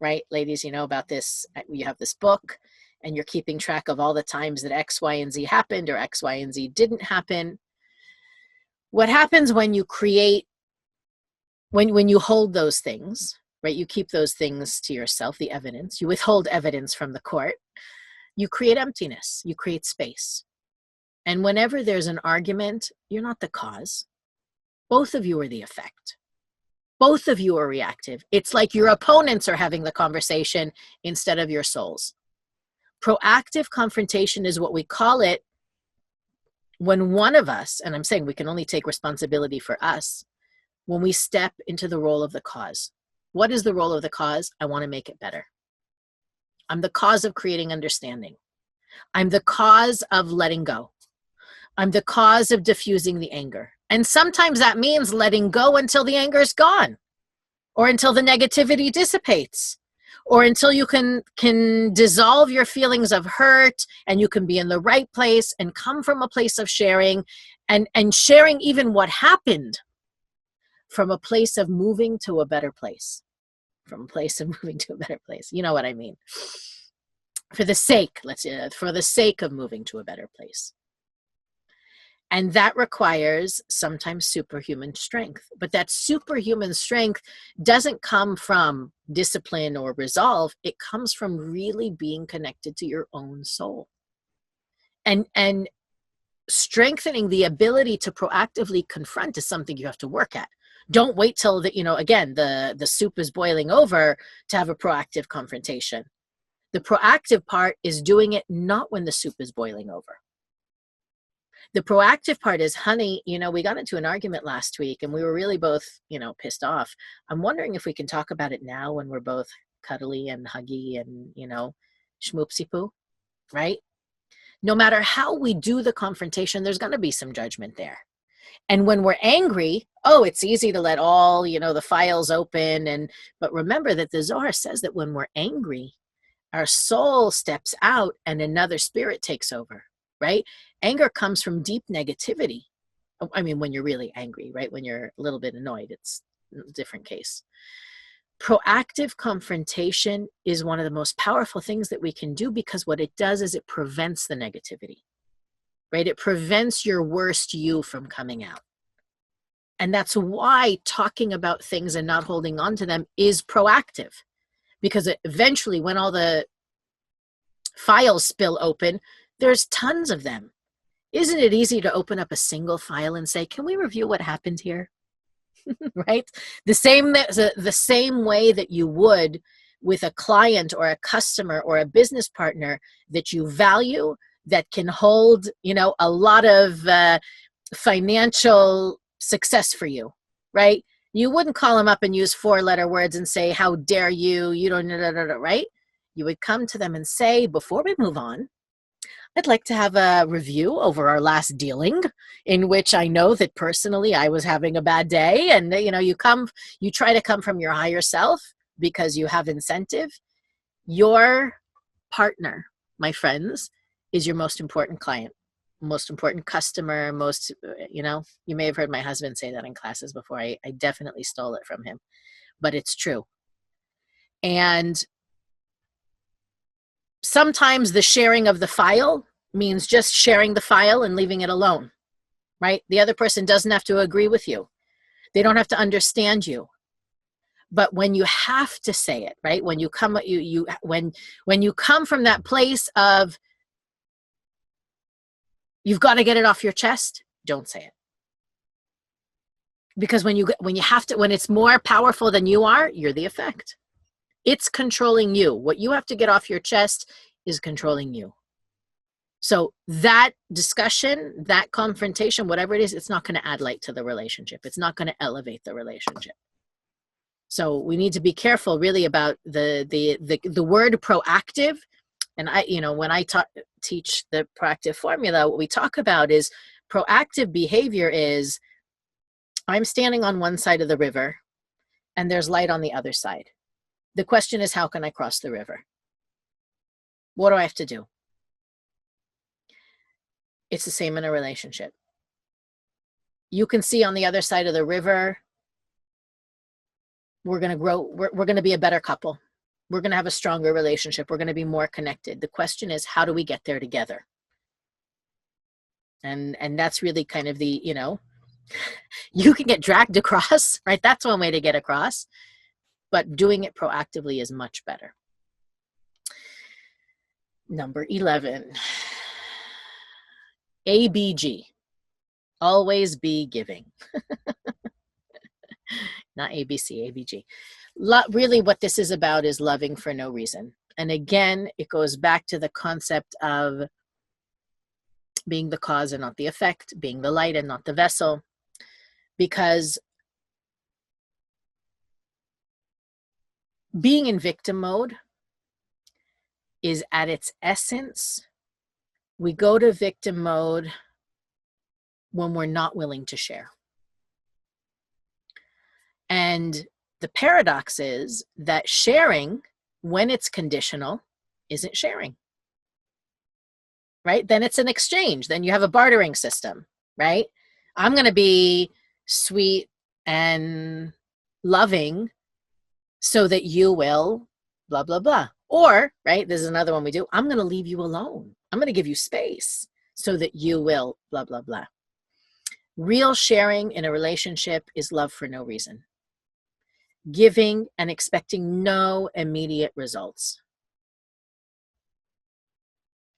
Right, ladies, you know about this. You have this book and you're keeping track of all the times that X, Y, and Z happened or X, Y, and Z didn't happen. What happens when you create, when you hold those things, right? You keep those things to yourself, the evidence. You withhold evidence from the court. You create emptiness. You create space. And whenever there's an argument, you're not the cause. Both of you are the effect. Both of you are reactive. It's like your opponents are having the conversation instead of your souls. Proactive confrontation is what we call it when one of us, and I'm saying we can only take responsibility for us, when we step into the role of the cause. What is the role of the cause? I want to make it better. I'm the cause of creating understanding. I'm the cause of letting go. I'm the cause of diffusing the anger. And sometimes that means letting go until the anger is gone, or until the negativity dissipates, or until you can dissolve your feelings of hurt and you can be in the right place and come from a place of sharing and sharing even what happened from a place of moving to a better place, from a place of moving to a better place. You know what I mean? For the sake, for the sake of moving to a better place. And that requires sometimes superhuman strength. But that superhuman strength doesn't come from discipline or resolve. It comes from really being connected to your own soul. And strengthening the ability to proactively confront is something you have to work at. Don't wait till again, the soup is boiling over to have a proactive confrontation. The proactive part is doing it not when the soup is boiling over. The proactive part is, honey, we got into an argument last week and we were really both, pissed off. I'm wondering if we can talk about it now when we're both cuddly and huggy and, schmoopsy poo, right? No matter how we do the confrontation, there's going to be some judgment there. And when we're angry, it's easy to let all, the files open. But remember that the Zohar says that when we're angry, our soul steps out and another spirit takes over, right? Anger comes from deep negativity. I mean, when you're really angry, right? When you're a little bit annoyed, it's a different case. Proactive confrontation is one of the most powerful things that we can do, because what it does is it prevents the negativity, right? It prevents your worst you from coming out. And that's why talking about things and not holding on to them is proactive. Because eventually, when all the files spill open, there's tons of them. Isn't it easy to open up a single file and say, can we review what happened here? Right? The same way that you would with a client or a customer or a business partner that you value, that can hold, a lot of financial success for you, right? You wouldn't call them up and use 4-letter words and say, how dare you, you don't, right? You would come to them and say, before we move on, I'd like to have a review over our last dealing, in which I know that personally I was having a bad day. And, you try to come from your higher self because you have incentive. Your partner, my friends, is your most important client, most important customer, you may have heard my husband say that in classes before. I definitely stole it from him, but it's true. And sometimes the sharing of the file means just sharing the file and leaving it alone, right? The other person doesn't have to agree with you. They don't have to understand you. But when you have to say it, right? When you come, when you come from that place of you've got to get it off your chest, don't say it. Because when it's more powerful than you are, you're the effect. It's controlling you. What you have to get off your chest is controlling you. So that discussion, that confrontation, whatever it is, it's not going to add light to the relationship. It's not going to elevate the relationship. So we need to be careful really about the word proactive. And when I teach the proactive formula, what we talk about is proactive behavior is, I'm standing on one side of the river and there's light on the other side. The question is, how can I cross the river? What do I have to do? It's the same in a relationship. You can see on the other side of the river, we're going to grow. We're going to be a better couple. We're going to have a stronger relationship. We're going to be more connected. The question is, how do we get there together? And that's really kind of the, you can get dragged across, right? That's one way to get across, but doing it proactively is much better. Number 11, ABG, always be giving. Not ABC, ABG. Really what this is about is loving for no reason. And again, it goes back to the concept of being the cause and not the effect, being the light and not the vessel. Because being in victim mode is at its essence, we go to victim mode when we're not willing to share. And the paradox is that sharing, when it's conditional, isn't sharing, right? Then it's an exchange. Then you have a bartering system, right? I'm going to be sweet and loving so that you will blah, blah, blah. Or, right, this is another one we do. I'm going to leave you alone. I'm going to give you space so that you will blah, blah, blah. Real sharing in a relationship is love for no reason. Giving and expecting no immediate results.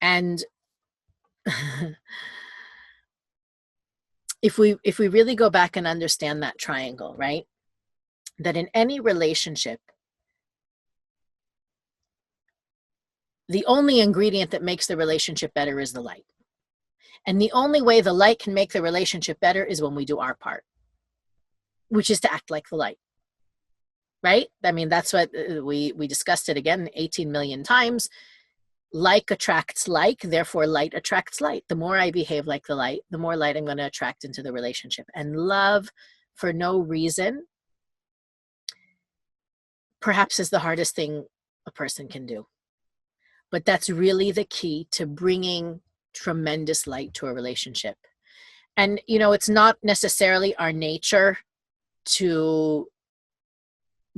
And if we really go back and understand that triangle, right? That in any relationship, the only ingredient that makes the relationship better is the light. And the only way the light can make the relationship better is when we do our part, which is to act like the light. Right? I mean, that's what we discussed it again 18 million times. Like attracts like, therefore light attracts light. The more I behave like the light, the more light I'm going to attract into the relationship. And love for no reason, perhaps, is the hardest thing a person can do. But that's really the key to bringing tremendous light to a relationship. And, it's not necessarily our nature to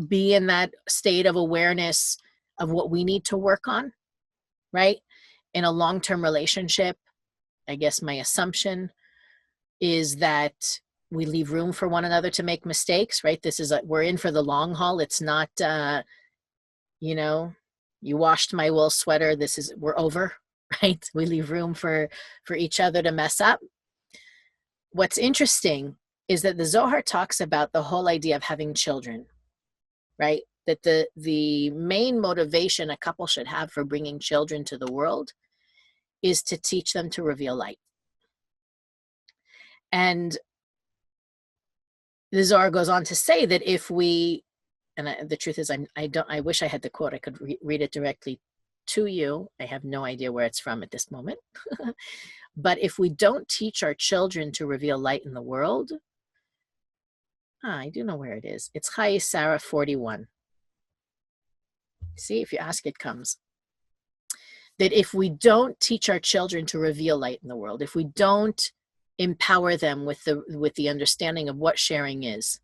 be in that state of awareness of what we need to work on, right? In a long-term relationship, I guess my assumption is that we leave room for one another to make mistakes, right? We're in for the long haul. It's not, you washed my wool sweater. We're over, right? We leave room for each other to mess up. What's interesting is that the Zohar talks about the whole idea of having children, right? That the main motivation a couple should have for bringing children to the world is to teach them to reveal light. And the Zohar goes on to say that if we, and the truth is, I wish I had the quote. I could read it directly to you. I have no idea where it's from at this moment. But if we don't teach our children to reveal light in the world, I do know where it is. It's Chai Sarah 41. See, if you ask, it comes. That if we don't teach our children to reveal light in the world, if we don't empower them with the understanding of what sharing is,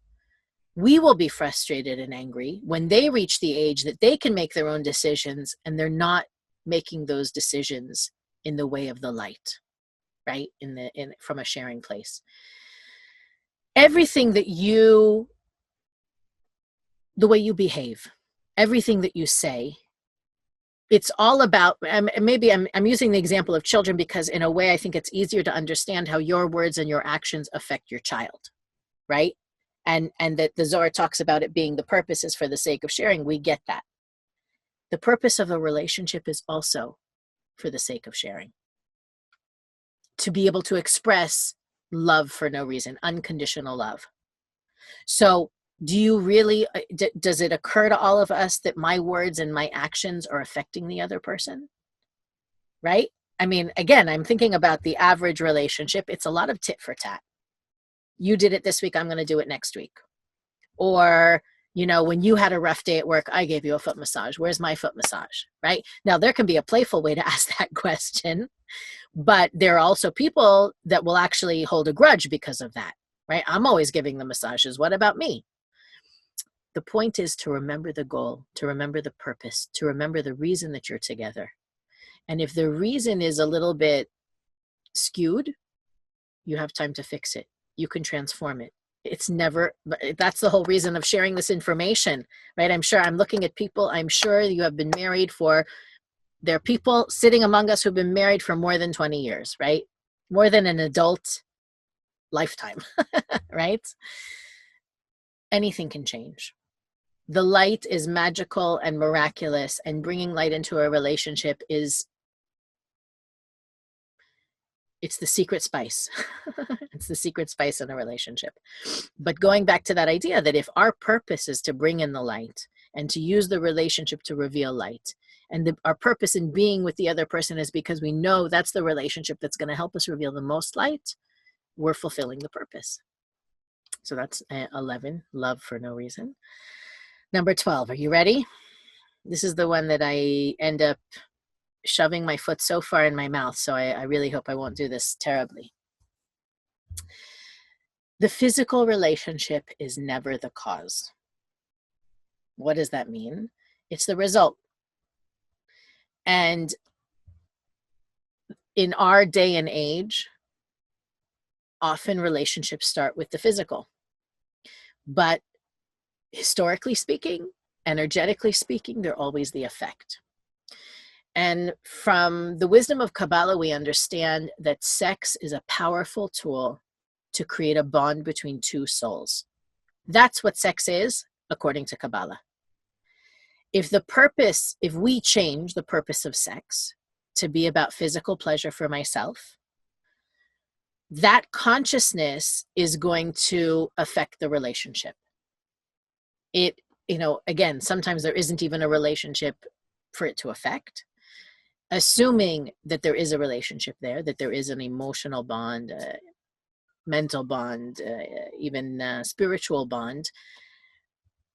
we will be frustrated and angry when they reach the age that they can make their own decisions and they're not making those decisions in the way of the light, right? From a sharing place. Everything the way you behave, everything that you say, it's all about, maybe I'm using the example of children because in a way I think it's easier to understand how your words and your actions affect your child, right? And that the Zohar talks about it being the purpose is for the sake of sharing. We get that. The purpose of a relationship is also for the sake of sharing. To be able to express love for no reason, unconditional love. So do you really, does it occur to all of us that my words and my actions are affecting the other person? Right? I mean, again, I'm thinking about the average relationship. It's a lot of tit for tat. You did it this week, I'm going to do it next week. Or, when you had a rough day at work, I gave you a foot massage. Where's my foot massage? Right? Now, there can be a playful way to ask that question, but there are also people that will actually hold a grudge because of that, right? I'm always giving the massages. What about me? The point is to remember the goal, to remember the purpose, to remember the reason that you're together. And if the reason is a little bit skewed, you have time to fix it. You can transform it. That's the whole reason of sharing this information, right? I'm looking at people, I'm sure you have been married there are people sitting among us who've been married for more than 20 years, right? More than an adult lifetime, right? Anything can change. The light is magical and miraculous, and bringing light into a relationship it's the secret spice. It's the secret spice in a relationship. But going back to that idea that if our purpose is to bring in the light and to use the relationship to reveal light, and our purpose in being with the other person is because we know that's the relationship that's going to help us reveal the most light, we're fulfilling the purpose. So that's 11, love for no reason. Number 12, are you ready? This is the one that I end up shoving my foot so far in my mouth, so I really hope I won't do this terribly. The physical relationship is never the cause. What does that mean? It's the result. And in our day and age, often relationships start with the physical. But historically speaking, energetically speaking, they're always the effect. And from the wisdom of Kabbalah, we understand that sex is a powerful tool to create a bond between two souls. That's what sex is, according to Kabbalah. If we change the purpose of sex to be about physical pleasure for myself, that consciousness is going to affect the relationship. Again, sometimes there isn't even a relationship for it to affect. Assuming that there is a relationship there, that there is an emotional bond, mental bond, even spiritual bond,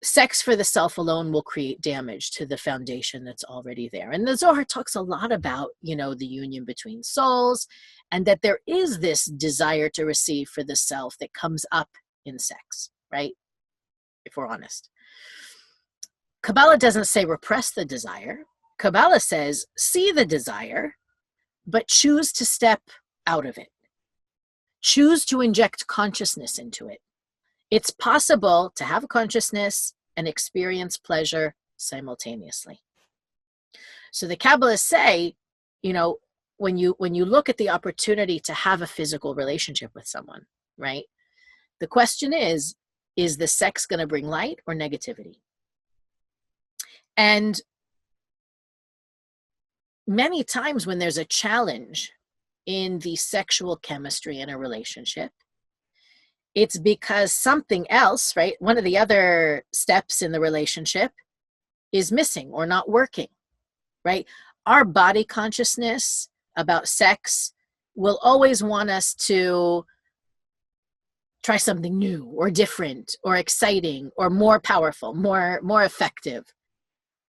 sex for the self alone will create damage to the foundation that's already there. And the Zohar talks a lot about, the union between souls, and that there is this desire to receive for the self that comes up in sex, right? If we're honest. Kabbalah doesn't say repress the desire. Kabbalah says see the desire, but choose to step out of it. Choose to inject consciousness into it. It's possible to have a consciousness and experience pleasure simultaneously. So the Kabbalists say, when you look at the opportunity to have a physical relationship with someone, right? The question is the sex going to bring light or negativity? And many times when there's a challenge in the sexual chemistry in a relationship, it's because something else, right? One of the other steps in the relationship is missing or not working, right? Our body consciousness about sex will always want us to try something new or different or exciting or more powerful, more effective.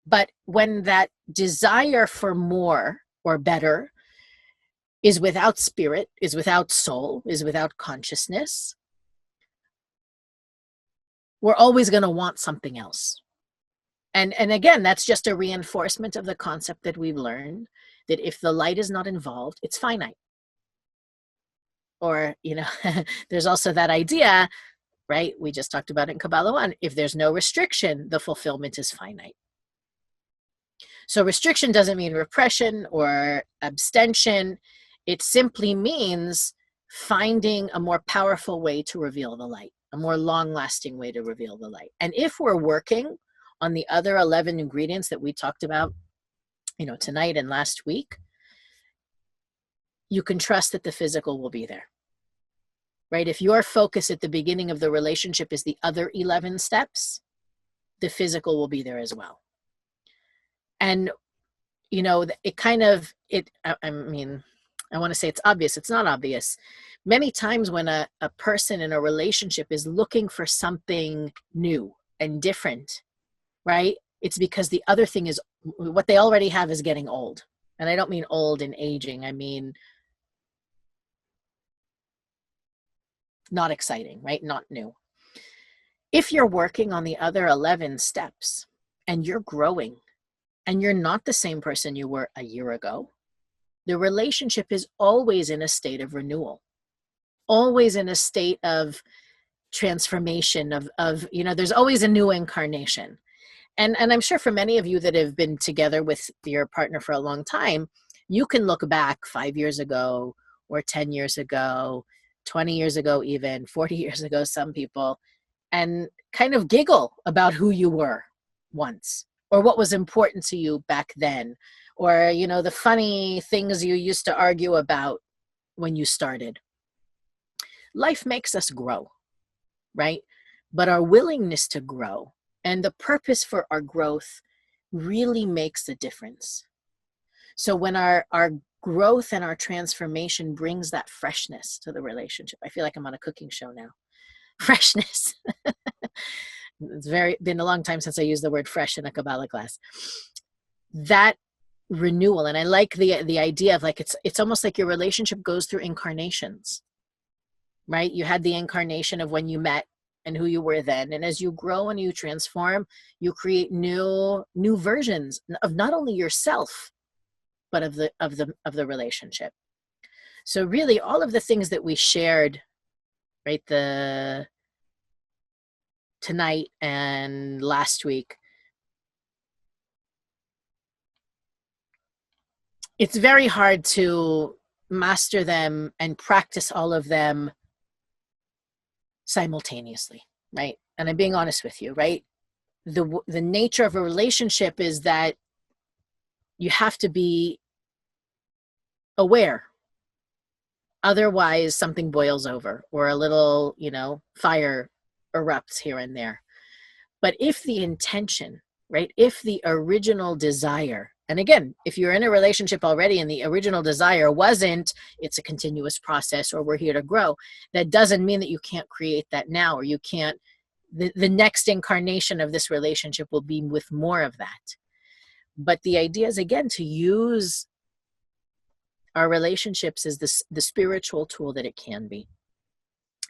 But when that desire for more or better is without spirit, is without soul, is without consciousness, we're always going to want something else. And again, that's just a reinforcement of the concept that we've learned, that if the light is not involved, it's finite. Or, there's also that idea, right? We just talked about it in Kabbalah 1. If there's no restriction, the fulfillment is finite. So restriction doesn't mean repression or abstention. It simply means finding a more powerful way to reveal the light, a more long-lasting way to reveal the light. And if we're working on the other 11 ingredients that we talked about, tonight and last week, you can trust that the physical will be there, right? If your focus at the beginning of the relationship is the other 11 steps, the physical will be there as well. And, I want to say it's obvious. It's not obvious. Many times when a person in a relationship is looking for something new and different, right? It's because the other thing is what they already have is getting old. And I don't mean old in aging. I mean, not exciting, right? Not new. If you're working on the other 11 steps and you're growing and you're not the same person you were a year ago, the relationship is always in a state of renewal, always in a state of transformation of there's always a new incarnation. And I'm sure for many of you that have been together with your partner for a long time, you can look back 5 years ago or 10 years ago, 20 years ago, even 40 years ago, some people, and kind of giggle about who you were once or what was important to you back then, or, the funny things you used to argue about when you started. Life makes us grow, right? But our willingness to grow and the purpose for our growth really makes a difference. So when our growth and our transformation brings that freshness to the relationship, I feel like I'm on a cooking show now. Freshness. It's been a long time since I used the word fresh in a Kabbalah class. That renewal, and I like the idea of it's almost like your relationship goes through incarnations, right? You had the incarnation of when you met and who you were then. And as you grow and you transform, you create new versions of not only yourself, but of the relationship. So really all of the things that we shared, right, tonight and last week, it's very hard to master them and practice all of them simultaneously, right? And I'm being honest with you, right? The nature of a relationship is that you have to be aware. Otherwise, something boils over or a little, fire erupts here and there. But if the intention, right, if the original desire, and again, if you're in a relationship already and the original desire wasn't, it's a continuous process or we're here to grow, that doesn't mean that you can't create that now, or you can't, the next incarnation of this relationship will be with more of that. But the idea is, again, to use our relationships as the spiritual tool that it can be.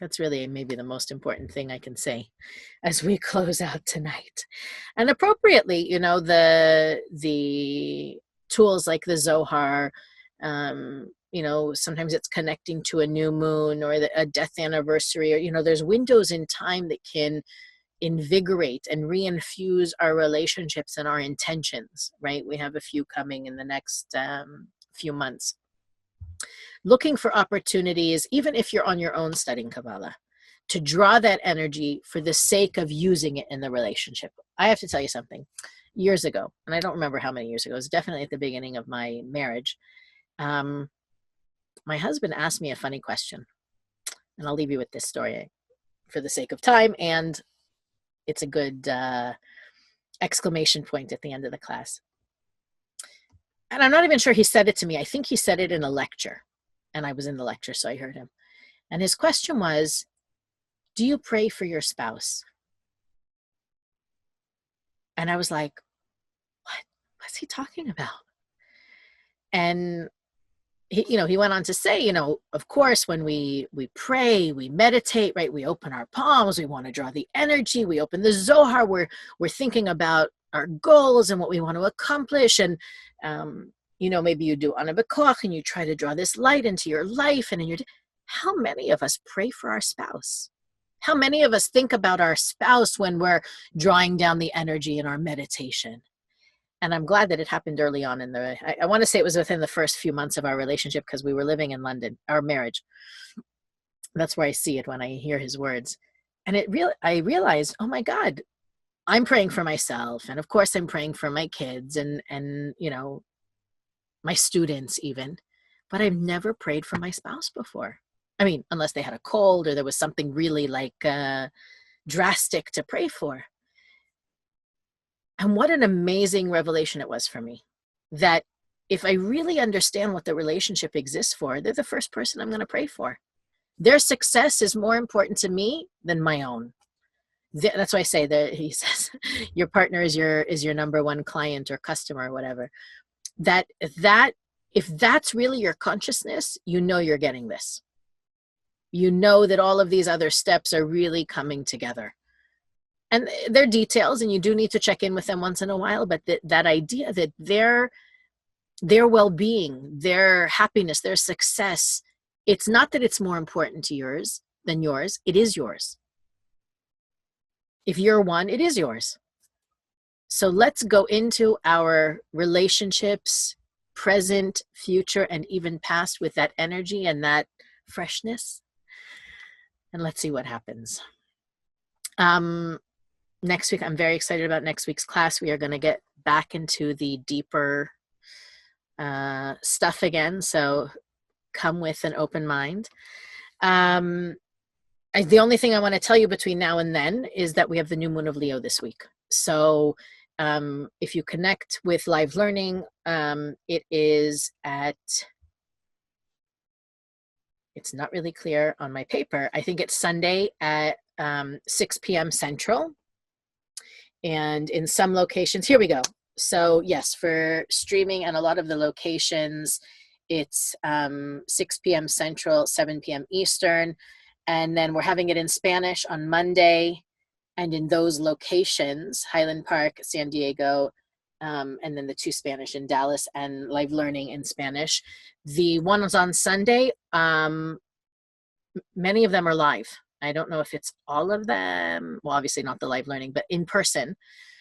That's really maybe the most important thing I can say as we close out tonight. And appropriately, the tools like the Zohar, sometimes it's connecting to a new moon or a death anniversary, or, there's windows in time that can invigorate and reinfuse our relationships and our intentions, right? We have a few coming in the next few months. Looking for opportunities, even if you're on your own studying Kabbalah, to draw that energy for the sake of using it in the relationship. I have to tell you something. Years ago, and I don't remember how many years ago, it was definitely at the beginning of my marriage, my husband asked me a funny question. And I'll leave you with this story for the sake of time, and it's a good exclamation point at the end of the class. And I'm not even sure he said it to me. I think he said it in a lecture. And I was in the lecture, so I heard him. And his question was, do you pray for your spouse? And I was like, what? What's he talking about? And he went on to say, of course, when we pray, we meditate, right? We open our palms, we want to draw the energy, we open the Zohar, we're thinking about our goals and what we want to accomplish. And, maybe you do Ana B'Koach and you try to draw this light into your life and in your, how many of us pray for our spouse? How many of us think about our spouse when we're drawing down the energy in our meditation? And I'm glad that it happened early on I want to say it was within the first few months of our relationship, because we were living in London, our marriage. That's where I see it when I hear his words. And I realized, oh my God, I'm praying for myself. And of course I'm praying for my kids and my students even, but I've never prayed for my spouse before. I mean, unless they had a cold or there was something really drastic to pray for. And what an amazing revelation it was for me, that if I really understand what the relationship exists for, they're the first person I'm going to pray for. Their success is more important to me than my own. That's why I say that he says your partner is your number one client or customer or whatever. That if that's really your consciousness, you're getting this. You know that all of these other steps are really coming together. And they're details, and you do need to check in with them once in a while, but that idea that their well-being, their happiness, their success, it's not that it's more important to yours than yours. It is yours. If you're one, it is yours. So let's go into our relationships, present, future, and even past, with that energy and that freshness. And let's see what happens. Next week, I'm very excited about next week's class. We are going to get back into the deeper stuff again. So come with an open mind. The only thing I want to tell you between now and then is that we have the new moon of Leo this week. So if you connect with live learning, it is it's not really clear on my paper. I think it's Sunday at 6 p.m. Central. And in some locations, here we go. So yes, for streaming and a lot of the locations, it's 6 p.m. Central, 7 p.m. Eastern. And then we're having it in Spanish on Monday, and in those locations, Highland Park, San Diego, and then the 2 Spanish in Dallas, and live learning in Spanish. The ones on Sunday, many of them are live. I don't know if it's all of them. Well, obviously not the live learning, but in person.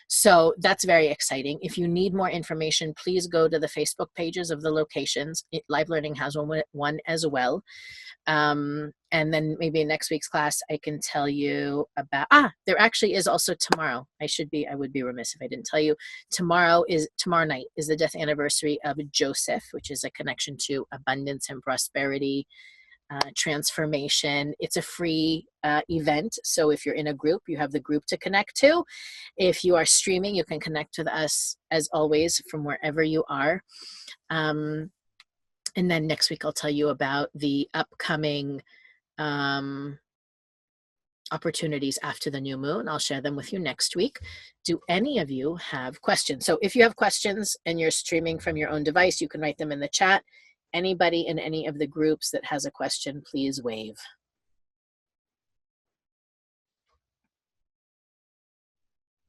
So that's very exciting. If you need more information, please go to the Facebook pages of the locations. Live Learning has one as well. And then maybe in next week's class, I can tell you about, there actually is also tomorrow. I would be remiss if I didn't tell you. Tomorrow night is the death anniversary of Joseph, which is a connection to abundance and prosperity, transformation. It's a free event. So if you're in a group, you have the group to connect to. If you are streaming, you can connect with us as always from wherever you are. And then next week, I'll tell you about the upcoming opportunities after the new moon. I'll share them with you next week. Do any of you have questions? So if you have questions and you're streaming from your own device, you can write them in the chat. Anybody in any of the groups that has a question, please wave.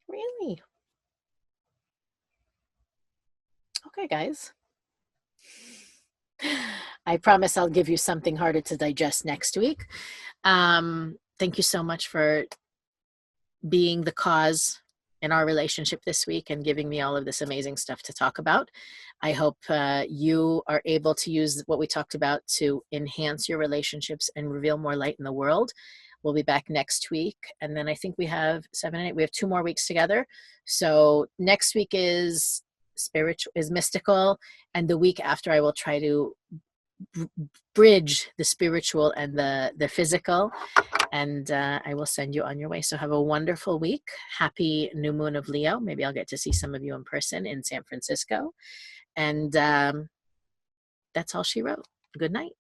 Really? Okay, guys. I promise I'll give you something harder to digest next week. Thank you so much for being the cause in our relationship this week and giving me all of this amazing stuff to talk about. I hope you are able to use what we talked about to enhance your relationships and reveal more light in the world. We'll be back next week. And then I think we have 7 and 8. We have 2 more weeks together. So next week is mystical. And the week after, I will try to bridge the spiritual and the physical. And I will send you on your way. So have a wonderful week. Happy new moon of Leo. Maybe I'll get to see some of you in person in San Francisco. And that's all she wrote. Good night.